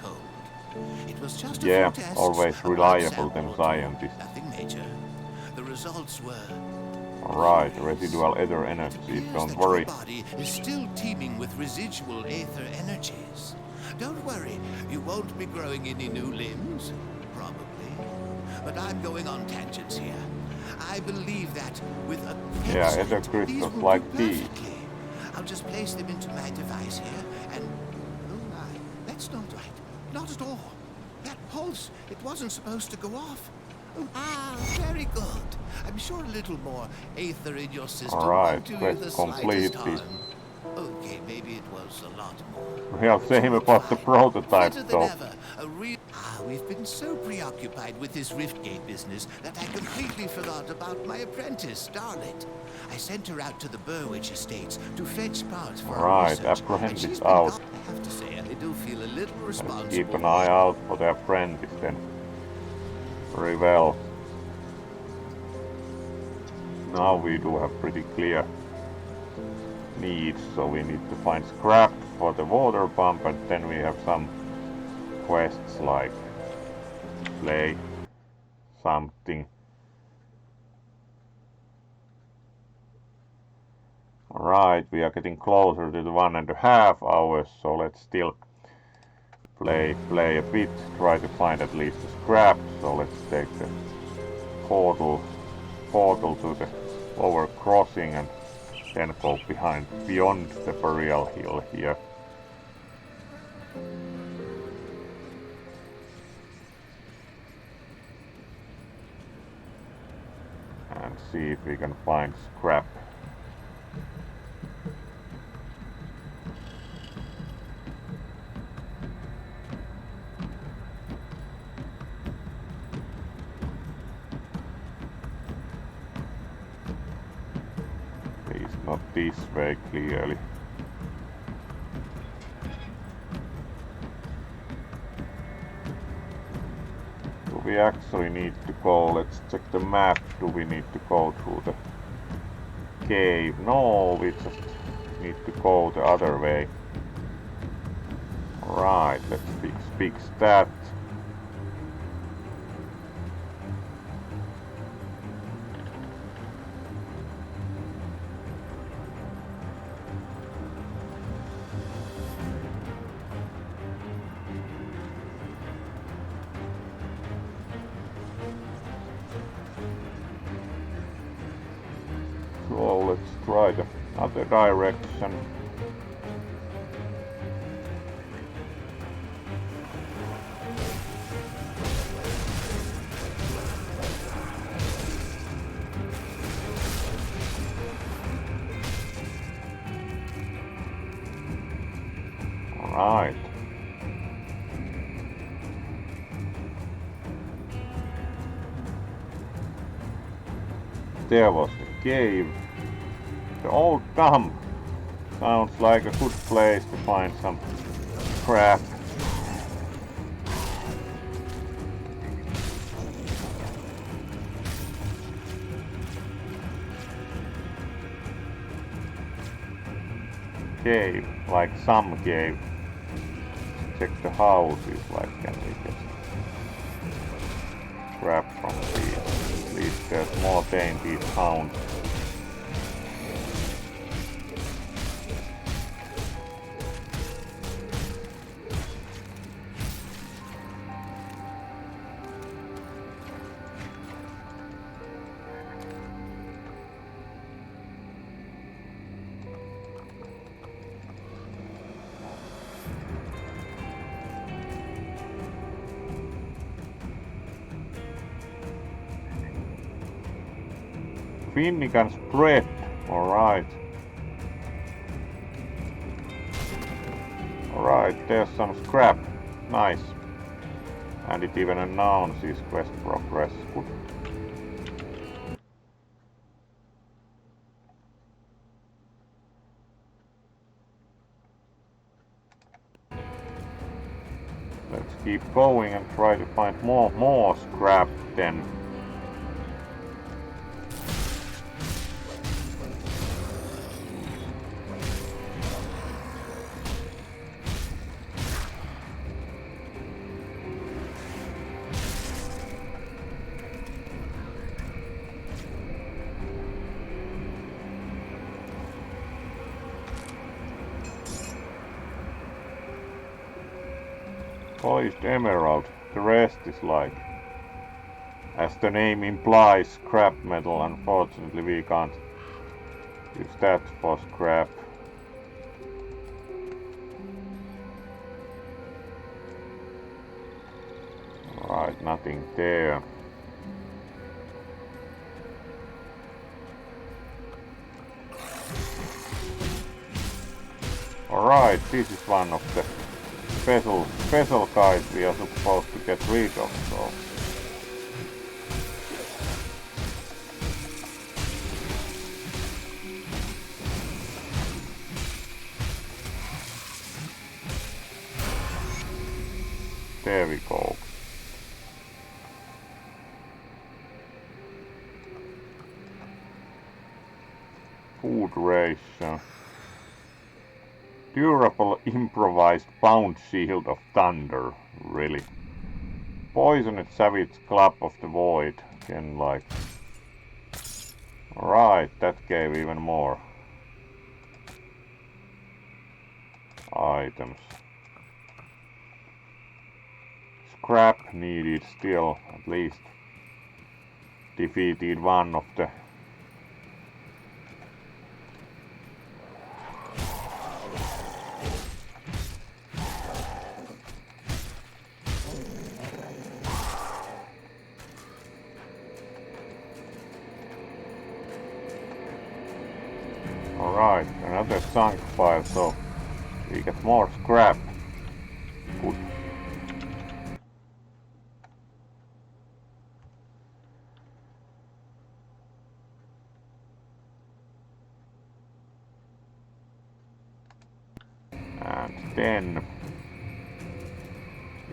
[SPEAKER 7] It was just a
[SPEAKER 1] Yeah,
[SPEAKER 7] few tests,
[SPEAKER 1] always
[SPEAKER 7] a blood
[SPEAKER 1] reliable
[SPEAKER 7] sample
[SPEAKER 1] them
[SPEAKER 7] or two.
[SPEAKER 1] scientists.
[SPEAKER 7] Nothing major. The results were
[SPEAKER 1] Alright, residual ether
[SPEAKER 7] it
[SPEAKER 1] energies,
[SPEAKER 7] appears
[SPEAKER 1] don't
[SPEAKER 7] that
[SPEAKER 1] worry.
[SPEAKER 7] your body is still teeming with residual aether energies. Don't worry, you won't be growing any new limbs. Probably. But I'm going on tangents here. I believe that with a
[SPEAKER 1] Yeah,
[SPEAKER 7] expret,
[SPEAKER 1] ether
[SPEAKER 7] these
[SPEAKER 1] crystals
[SPEAKER 7] will
[SPEAKER 1] like
[SPEAKER 7] do
[SPEAKER 1] tea.
[SPEAKER 7] perfectly. I'll just place them into my device here, and oh my, that's not right. Not at all. That pulse, it wasn't supposed to go off. Oh, very good. I'm sure a little more aether in your system
[SPEAKER 1] Alright,
[SPEAKER 7] won't do you
[SPEAKER 1] quest
[SPEAKER 7] the slightest
[SPEAKER 1] completed.
[SPEAKER 7] harm. Okay, maybe it was a lot more.
[SPEAKER 1] Real
[SPEAKER 7] But
[SPEAKER 1] shame
[SPEAKER 7] you look
[SPEAKER 1] about the
[SPEAKER 7] fine.
[SPEAKER 1] prototype
[SPEAKER 7] Fitter than
[SPEAKER 1] though.
[SPEAKER 7] ever. We've been so preoccupied with this Riftgate business that I completely forgot about my apprentice, Starlet. I sent her out to the Burwich estates to fetch parts for our
[SPEAKER 1] Alright,
[SPEAKER 7] research.
[SPEAKER 1] apprentice
[SPEAKER 7] And she's been
[SPEAKER 1] out.
[SPEAKER 7] gone. I have to say, I do feel a little responsible.
[SPEAKER 1] Let's keep an eye out for the apprentice then. Very well. Now we do have pretty clear needs, so we need to find scrap for the water pump, and then we have some quests like slay something. Alright, we are getting closer to the 1.5 hours, so let's still play a bit, try to find at least the scrap. So let's take the portal to the lower crossing and then go beyond the burial hill here. And see if we can find scrap. Please not this way clearly. Do we actually need to go? Let's check the map. Do we need to go through the cave? No, we just need to go the other way. Right, let's fix that. So let's try the other direction. Alright. There was the cave. The old dump. Sounds like a good place to find some crap. Cave, like some cave. Check the houses, like can we get crap from these? At least there's more dainty sounds. Finnegan spread. Alright. Alright, there's some scrap. Nice. And it even announces quest progress. Good. Let's keep going and try to find more scrap then. Poised emerald. The rest is like, as the name implies, scrap metal. Unfortunately, we can't use that for scrap. Right, nothing there. Alright, this is one of the special guys we are supposed to get rid of, so. There we go. Food ration. Durable improvised bound shield of thunder. Really. Poisoned savage club of the void. Again, like. Alright, that gave even more items. Scrap needed still, at least. Defeated one of the Alright, another chunk file, so we get more scrap. Good. And then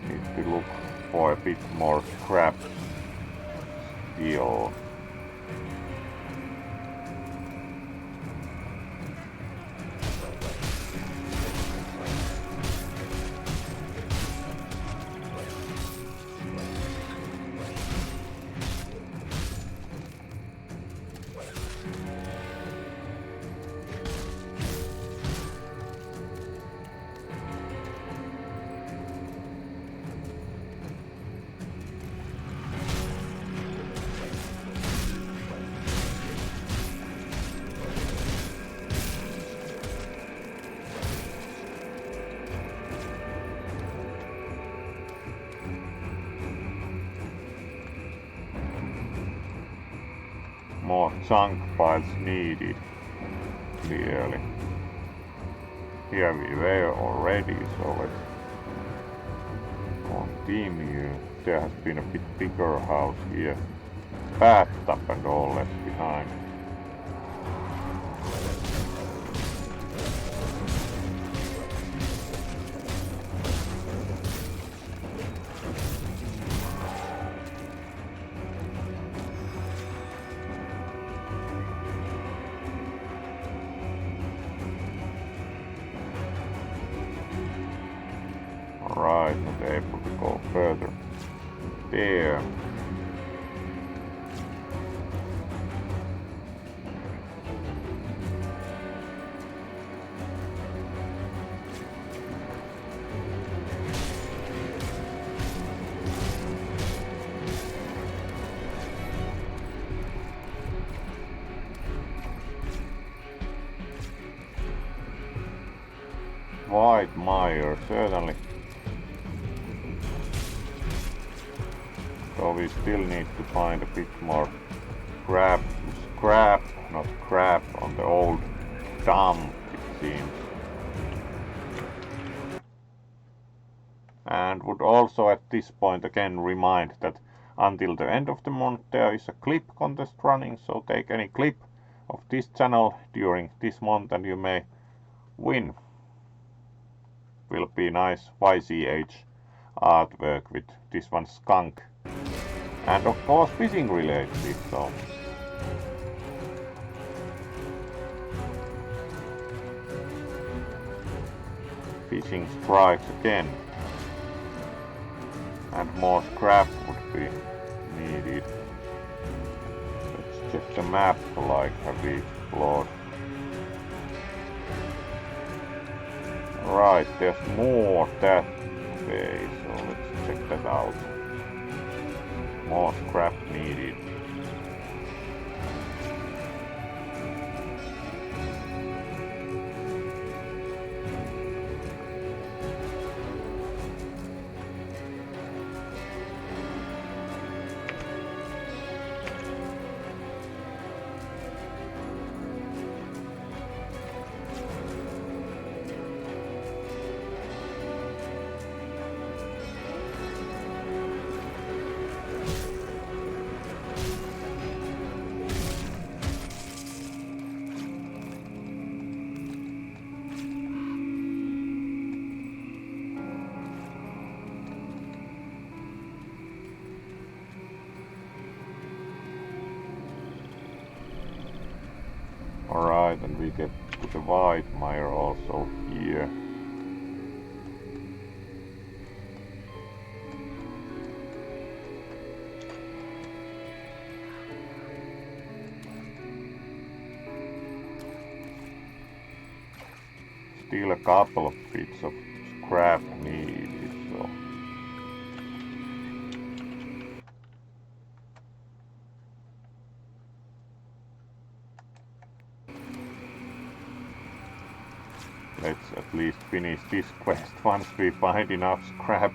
[SPEAKER 1] we need to look for a bit more scrap steel. More chunk files needed, clearly. Here we were already, so let's continue. There has been a bit bigger house here. Bathtub and all left behind. Right, not able to go further. There. White mire, certainly. So we still need to find a bit more scrap, not crap, on the old dump, it seems. And would also at this point again remind that until the end of the month there is a clip contest running, so take any clip of this channel during this month and you may win. Will be nice YCH artwork with this one skunk. And of course fishing related, so fishing strikes again. And more scrap would be needed. Let's check the map, like have we explored. Right, there's more that way, so let's check that out. More scrap needed. Alright, and we get to the white mire also here. Still a couple of bits of scrap needed, so let's at least finish this quest once we find enough scrap.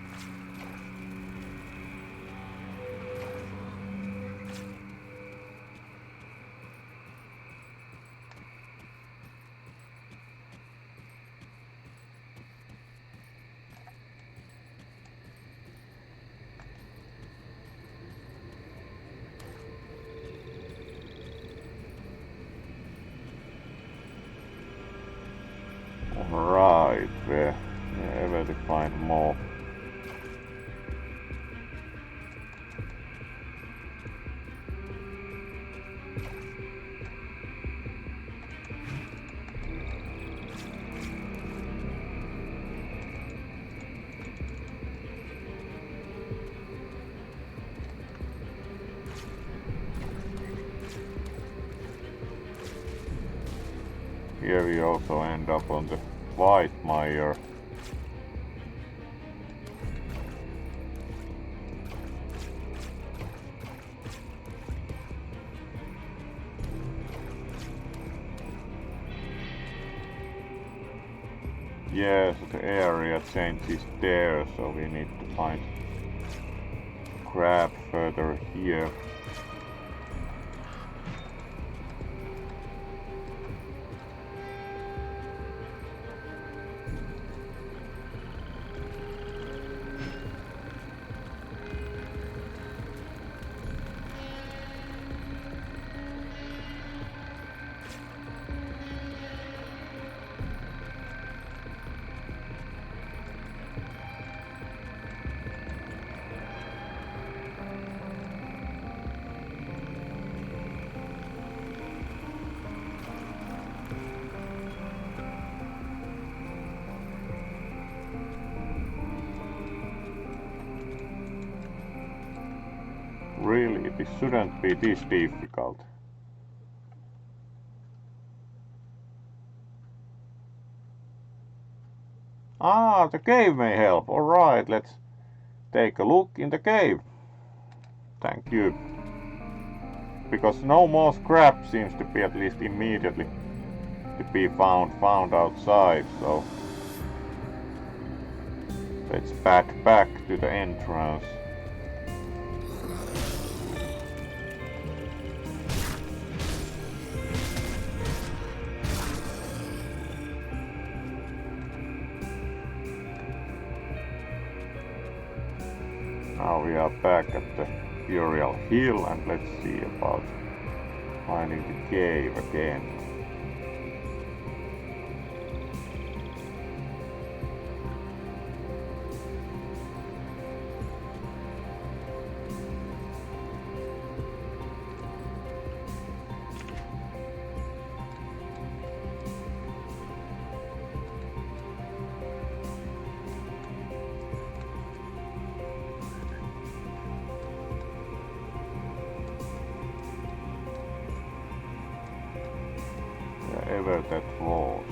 [SPEAKER 1] Right, where to find more. Here we also end up on the white mire. Yes, the area changes there, so we need to find crab further here. Really, this shouldn't be this difficult. Ah, the cave may help. Alright, let's take a look in the cave. Thank you. Because no more scrap seems to be, at least immediately, to be found outside, so let's pad back to the entrance. Now we are back at the Burial Hill, and let's see about finding the cave again. whatever that was.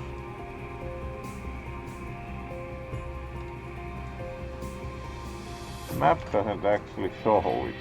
[SPEAKER 1] The map doesn't actually show it.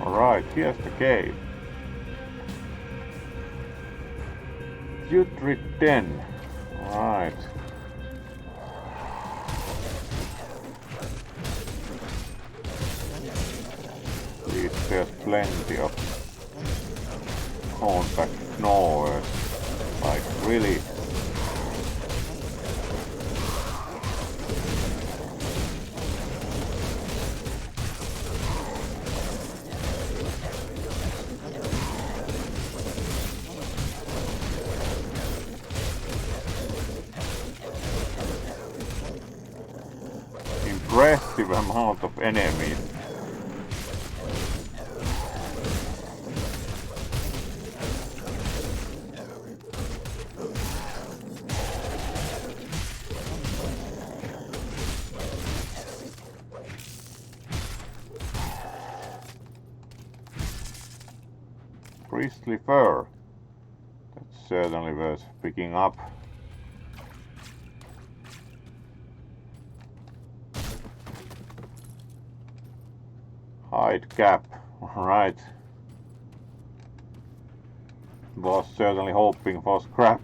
[SPEAKER 1] Alright, here's the cave. Putrid Den. Alright. At least there's plenty of compact gnawers. Like, really. Impressive amount of enemies. Bristly fur. That's certainly worth picking up. Hide cap. Alright. Was certainly hoping for scrap.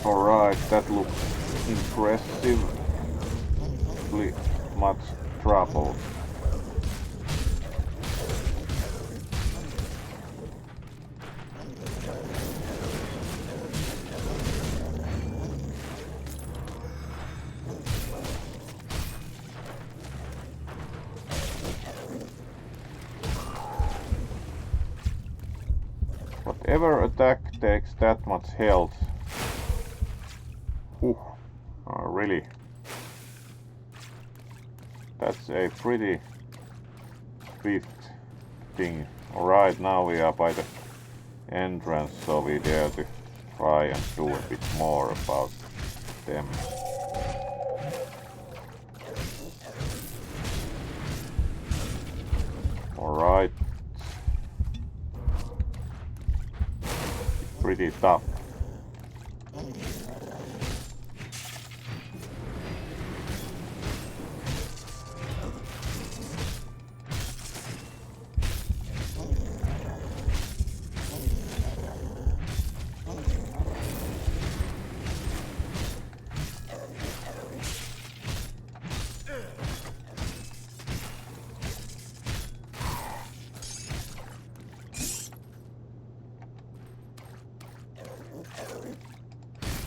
[SPEAKER 1] Alright, that looks impressively much trouble. Whatever attack takes that much health. Really. That's a pretty swift thing. Alright, now we are by the entrance, so we dare to try and do a bit more about them. Alright. Pretty tough.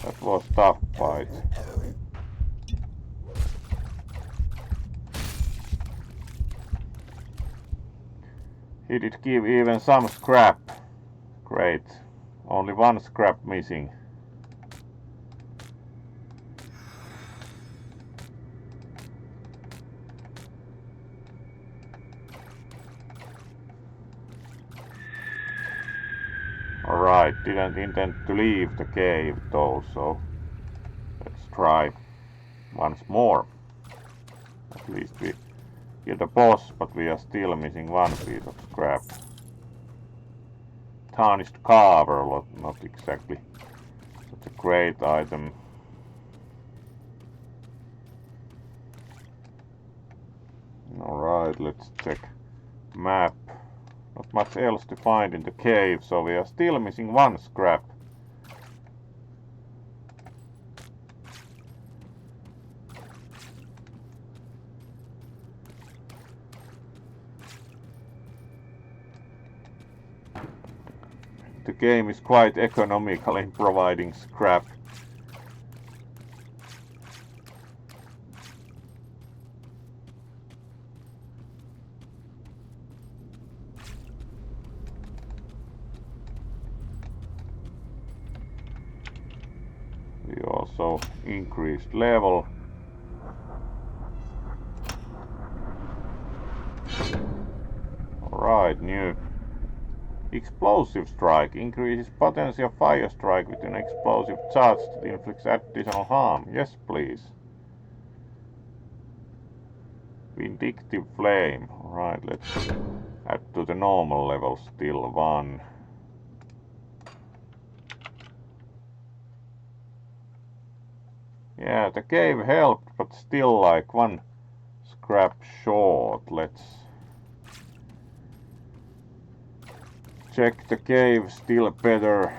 [SPEAKER 1] That was tough fight. He did give even some scrap. Great. Only one scrap missing. Alright, didn't intend to leave the cave though, so let's try once more. At least we get a boss, but we are still missing one piece of scrap. Tarnished carver, not exactly such a great item. Alright, let's check map. Not much else to find in the cave, so we are still missing one scrap. The game is quite economical in providing scrap. We also increased level. Alright, new explosive strike increases potency of fire strike with an explosive charge that inflicts additional harm. Yes, please. Vindictive flame. Alright, let's add to the normal level still one. Yeah, the cave helped, but still like one scrap short. Let's check the cave still better.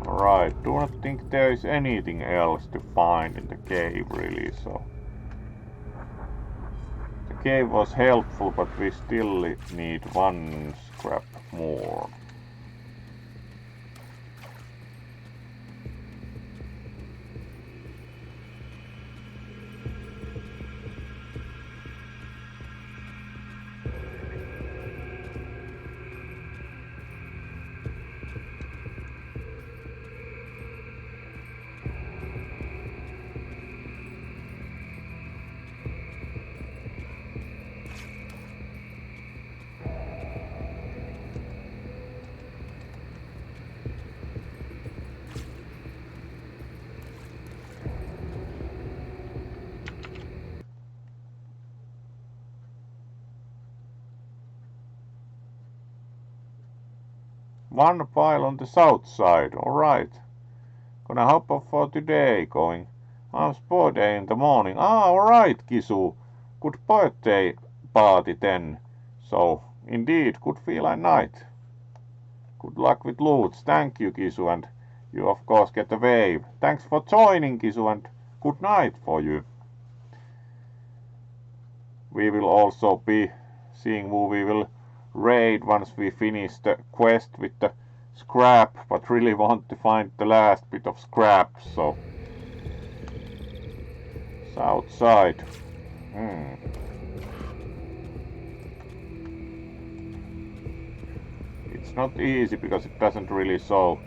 [SPEAKER 1] Alright, do not think there is anything else to find in the cave really, so the cave was helpful, but we still need one scrap more. One pile on the south side, alright. Gonna hop off for today, going on sport day in the morning. Ah, alright, Kisu. Good birthday party then. So, indeed, good feline night. Good luck with loot. Thank you, Kisu, and you of course get a wave. Thanks for joining, Kisu, and good night for you. We will also be seeing who we will raid once we finish the quest with the scrap, but really want to find the last bit of scrap, so south side. It's not easy because it doesn't really show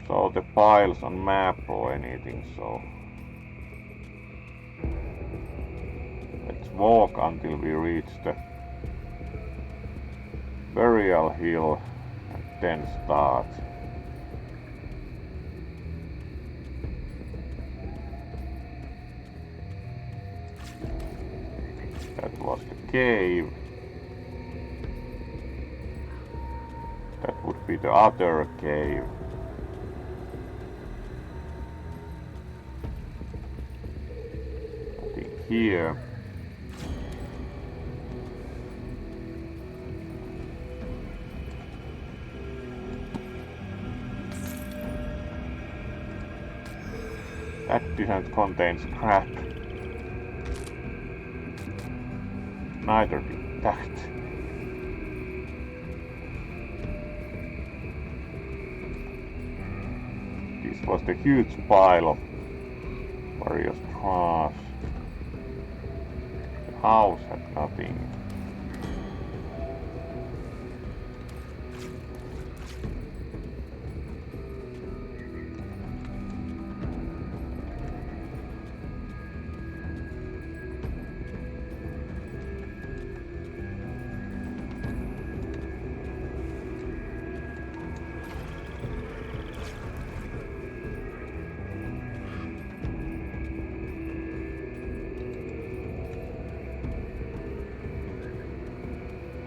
[SPEAKER 1] the piles on map or anything, so walk until we reach the burial hill and then start. That was the cave. That would be the other cave. I think here. That didn't contain scrap. Neither did that. This was the huge pile of various trash. The house had nothing.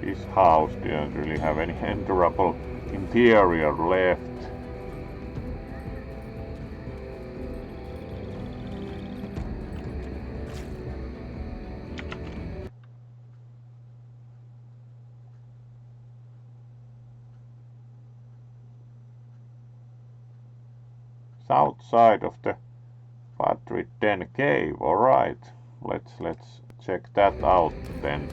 [SPEAKER 1] This house didn't really have any enterable interior left. South side of the Padrid Den cave, alright. Let's check that out then.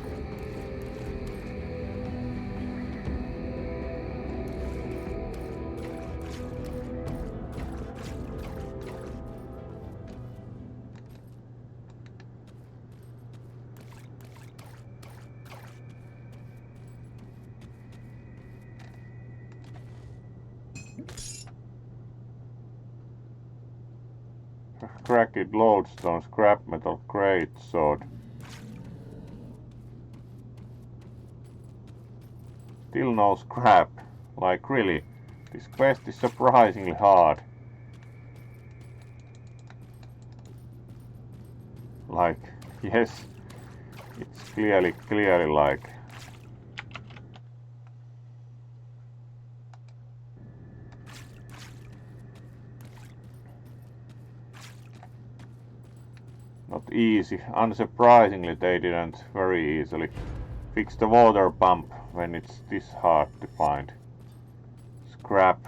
[SPEAKER 1] Cracked lodestone, scrap metal great sword. Still no scrap. Like really, this quest is surprisingly hard. Like, yes, it's clearly like not easy. Unsurprisingly, they didn't very easily fix the water pump when it's this hard to find scrap.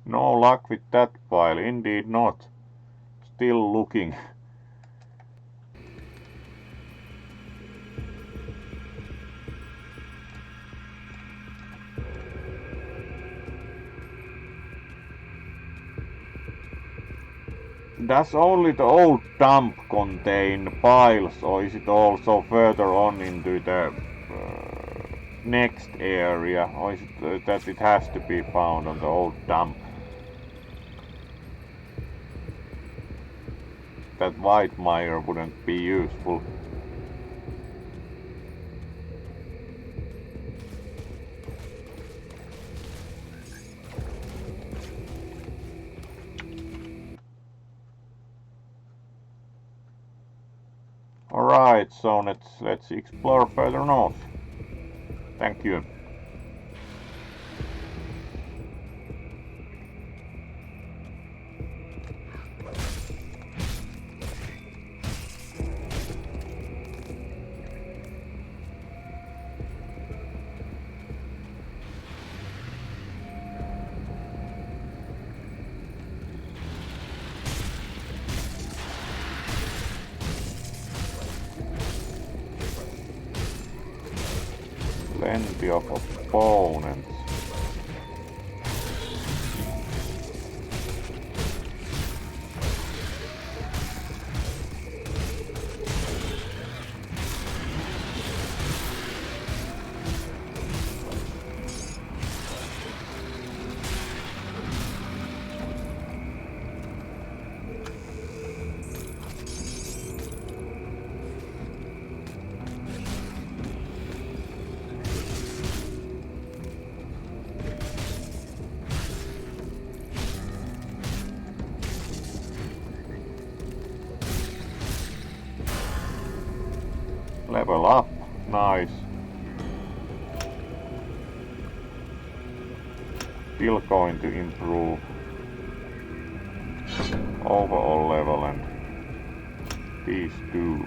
[SPEAKER 1] No luck with that pile, indeed not. Still looking. Does only the old dump contain piles, or is it also further on into the next area, or is it that it has to be found on the old dump? That white mire wouldn't be useful. Alright, so let's explore further north. Thank you. Plenty of opponents. Level up, nice. Still going to improve overall level and these two.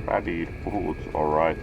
[SPEAKER 1] Padded boots, alright.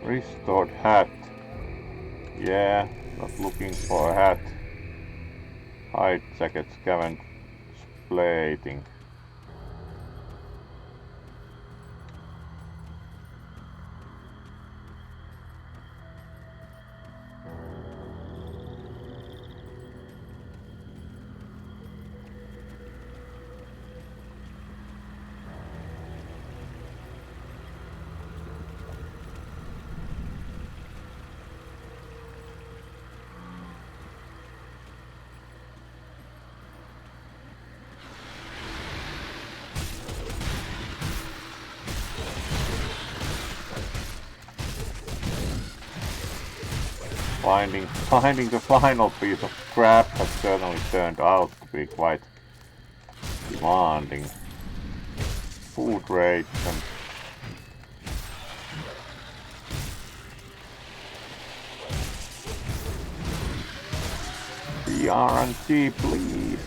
[SPEAKER 1] Restored hat. Yeah, not looking for a hat. Hide jacket, scavenge plating. Finding the final piece of scrap has certainly turned out to be quite demanding. Food ration. BRNT, please.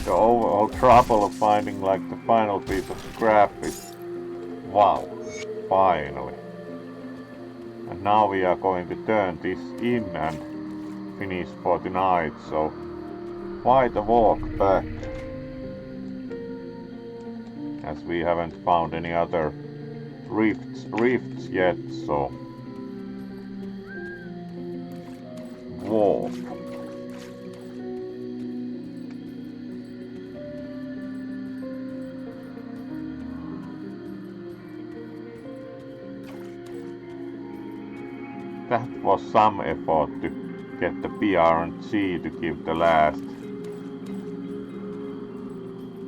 [SPEAKER 1] The overall trouble of finding like the final piece of scrap is wow, finally. And now we are going to turn this in and finish for tonight, so why the walk back? As we haven't found any other rifts yet, so walk. That was some effort to get the PRNG to give the last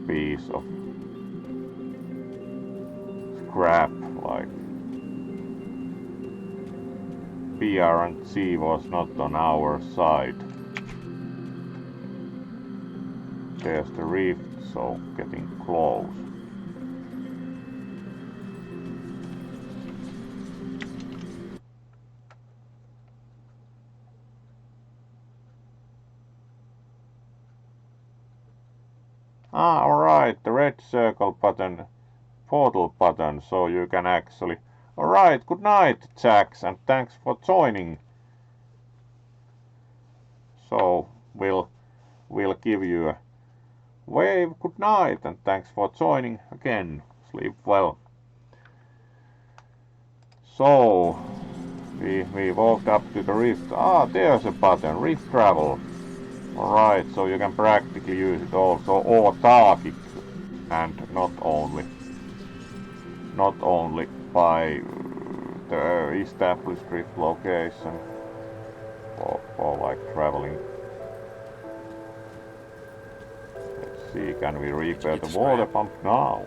[SPEAKER 1] piece of scrap, like PRNG was not on our side. There's the rift, so getting close. Ah, alright, the red circle button, portal button, so you can actually... Alright, good night, Jax, and thanks for joining. So, we'll give you a wave, good night, and thanks for joining again. Sleep well. So, we walked up to the rift. Ah, there's a button, rift travel. Alright, so you can practically use it also, or target, and not only by the established rift location for like traveling. Let's see, can we repair the water pump now?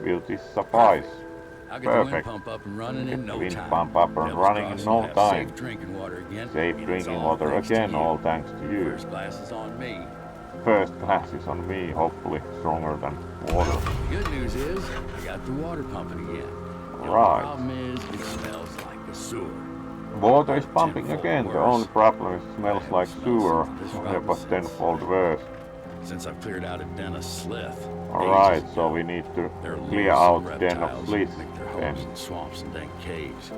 [SPEAKER 1] Will this suffice?
[SPEAKER 6] I'll get the wind
[SPEAKER 1] Perfect.
[SPEAKER 6] pump up and running
[SPEAKER 1] Get
[SPEAKER 6] in
[SPEAKER 1] the
[SPEAKER 6] no
[SPEAKER 1] wind
[SPEAKER 6] time.
[SPEAKER 1] pump up and
[SPEAKER 6] Devil's
[SPEAKER 1] running in
[SPEAKER 6] Crossing will
[SPEAKER 1] no
[SPEAKER 6] have
[SPEAKER 1] time.
[SPEAKER 6] Safe drinking water again.
[SPEAKER 1] Safe
[SPEAKER 6] and it's
[SPEAKER 1] drinking
[SPEAKER 6] all
[SPEAKER 1] water
[SPEAKER 6] thanks to
[SPEAKER 1] again,
[SPEAKER 6] you.
[SPEAKER 1] all thanks to you.
[SPEAKER 6] First class is on me.
[SPEAKER 1] First class is on me, hopefully stronger than water.
[SPEAKER 6] The good news is, I got the water pumping again. The only
[SPEAKER 1] Right.
[SPEAKER 6] problem is, it smells like a sewer.
[SPEAKER 1] Water is pumping
[SPEAKER 6] Tenfold
[SPEAKER 1] again, the
[SPEAKER 6] worse.
[SPEAKER 1] only problem is it smells
[SPEAKER 6] I
[SPEAKER 1] like
[SPEAKER 6] haven't
[SPEAKER 1] sewer.
[SPEAKER 6] smelled this
[SPEAKER 1] Yeah,
[SPEAKER 6] rubber
[SPEAKER 1] but
[SPEAKER 6] since,
[SPEAKER 1] tenfold worse.
[SPEAKER 6] Since I've cleared out a den of slith.
[SPEAKER 1] Alright,
[SPEAKER 6] ages
[SPEAKER 1] so
[SPEAKER 6] ago.
[SPEAKER 1] we need to
[SPEAKER 6] They're
[SPEAKER 1] clear
[SPEAKER 6] loathsome
[SPEAKER 1] out den of
[SPEAKER 6] reptiles
[SPEAKER 1] slits
[SPEAKER 6] that make their
[SPEAKER 1] then.
[SPEAKER 6] homes in swamps and dank caves.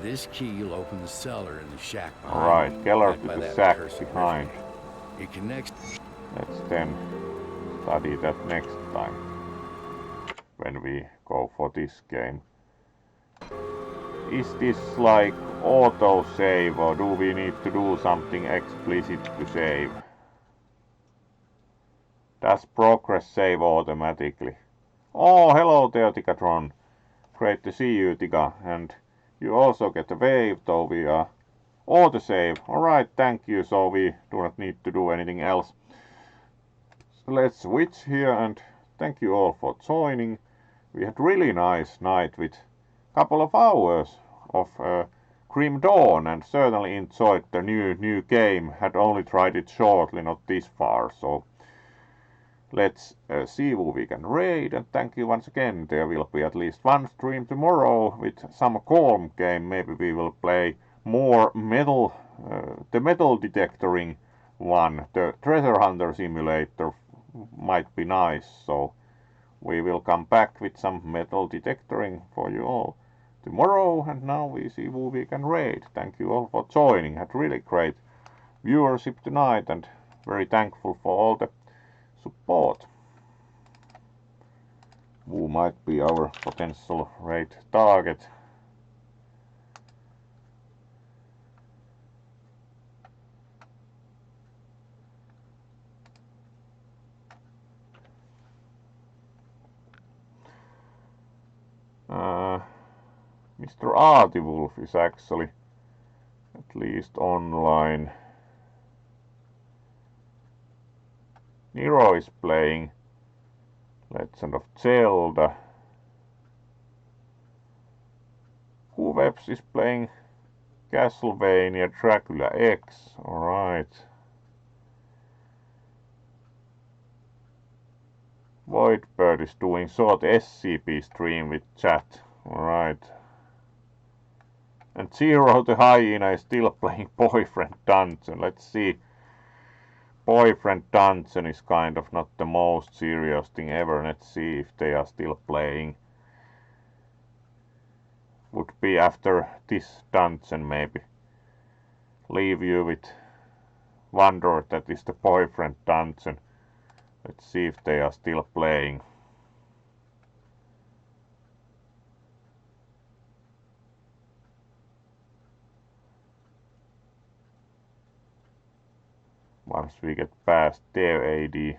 [SPEAKER 6] This key will open the cellar in the shack behind
[SPEAKER 1] Alright,
[SPEAKER 6] me,
[SPEAKER 1] Keller
[SPEAKER 6] backed
[SPEAKER 1] to
[SPEAKER 6] by
[SPEAKER 1] the
[SPEAKER 6] that
[SPEAKER 1] shack
[SPEAKER 6] cursed
[SPEAKER 1] behind.
[SPEAKER 6] rift. It connects.
[SPEAKER 1] Let's then study that next time when we go for this game. Is this like auto save, or do we need to do something explicit to save? Does progress save automatically? Oh, hello there, Tigatron. Great to see you, Tiga. And you also get a wave, though we are autosave. Alright, thank you, so we do not need to do anything else. So let's switch here, and thank you all for joining. We had really nice night with a couple of hours of Grim Dawn, and certainly enjoyed the new game. Had only tried it shortly, not this far, so let's see who we can raid, and thank you once again. There will be at least one stream tomorrow with some calm game. Maybe we will play more metal, the metal detectoring one. The treasure hunter simulator might be nice, so we will come back with some metal detectoring for you all tomorrow, and now we see who we can raid. Thank you all for joining. Had really great viewership tonight, and very thankful for all the support. Who might be our potential raid target? Mr. Artiwolf is actually at least online. Nero is playing Legend of Zelda. Webs is playing Castlevania Dracula X. Alright. Voidbird is doing short SCP stream with chat. Alright. And Zero the Hyena is still playing Boyfriend Dungeon. Let's see. Boyfriend Dungeon is kind of not the most serious thing ever. Let's see if they are still playing. Would be after this dungeon maybe. Leave you with wonder that is the Boyfriend Dungeon. Let's see if they are still playing. Once we get past their AD.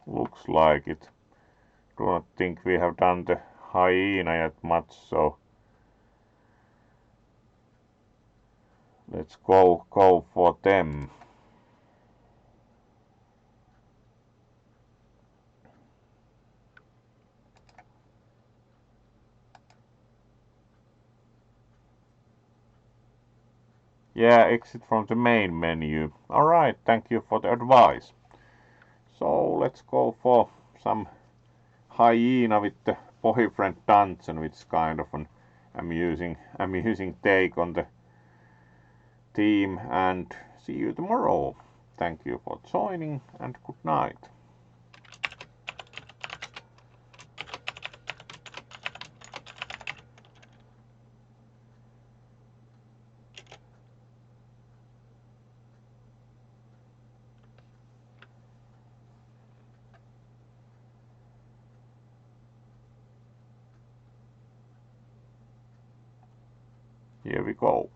[SPEAKER 1] Looks like it. Do not think we have done the hyena yet much, so let's go for them. Yeah, exit from the main menu. Alright, thank you for the advice. So let's go for some hyena with the boyfriend dungeon, which is kind of an amusing take on the theme, and see you tomorrow. Thank you for joining and good night. Here we go.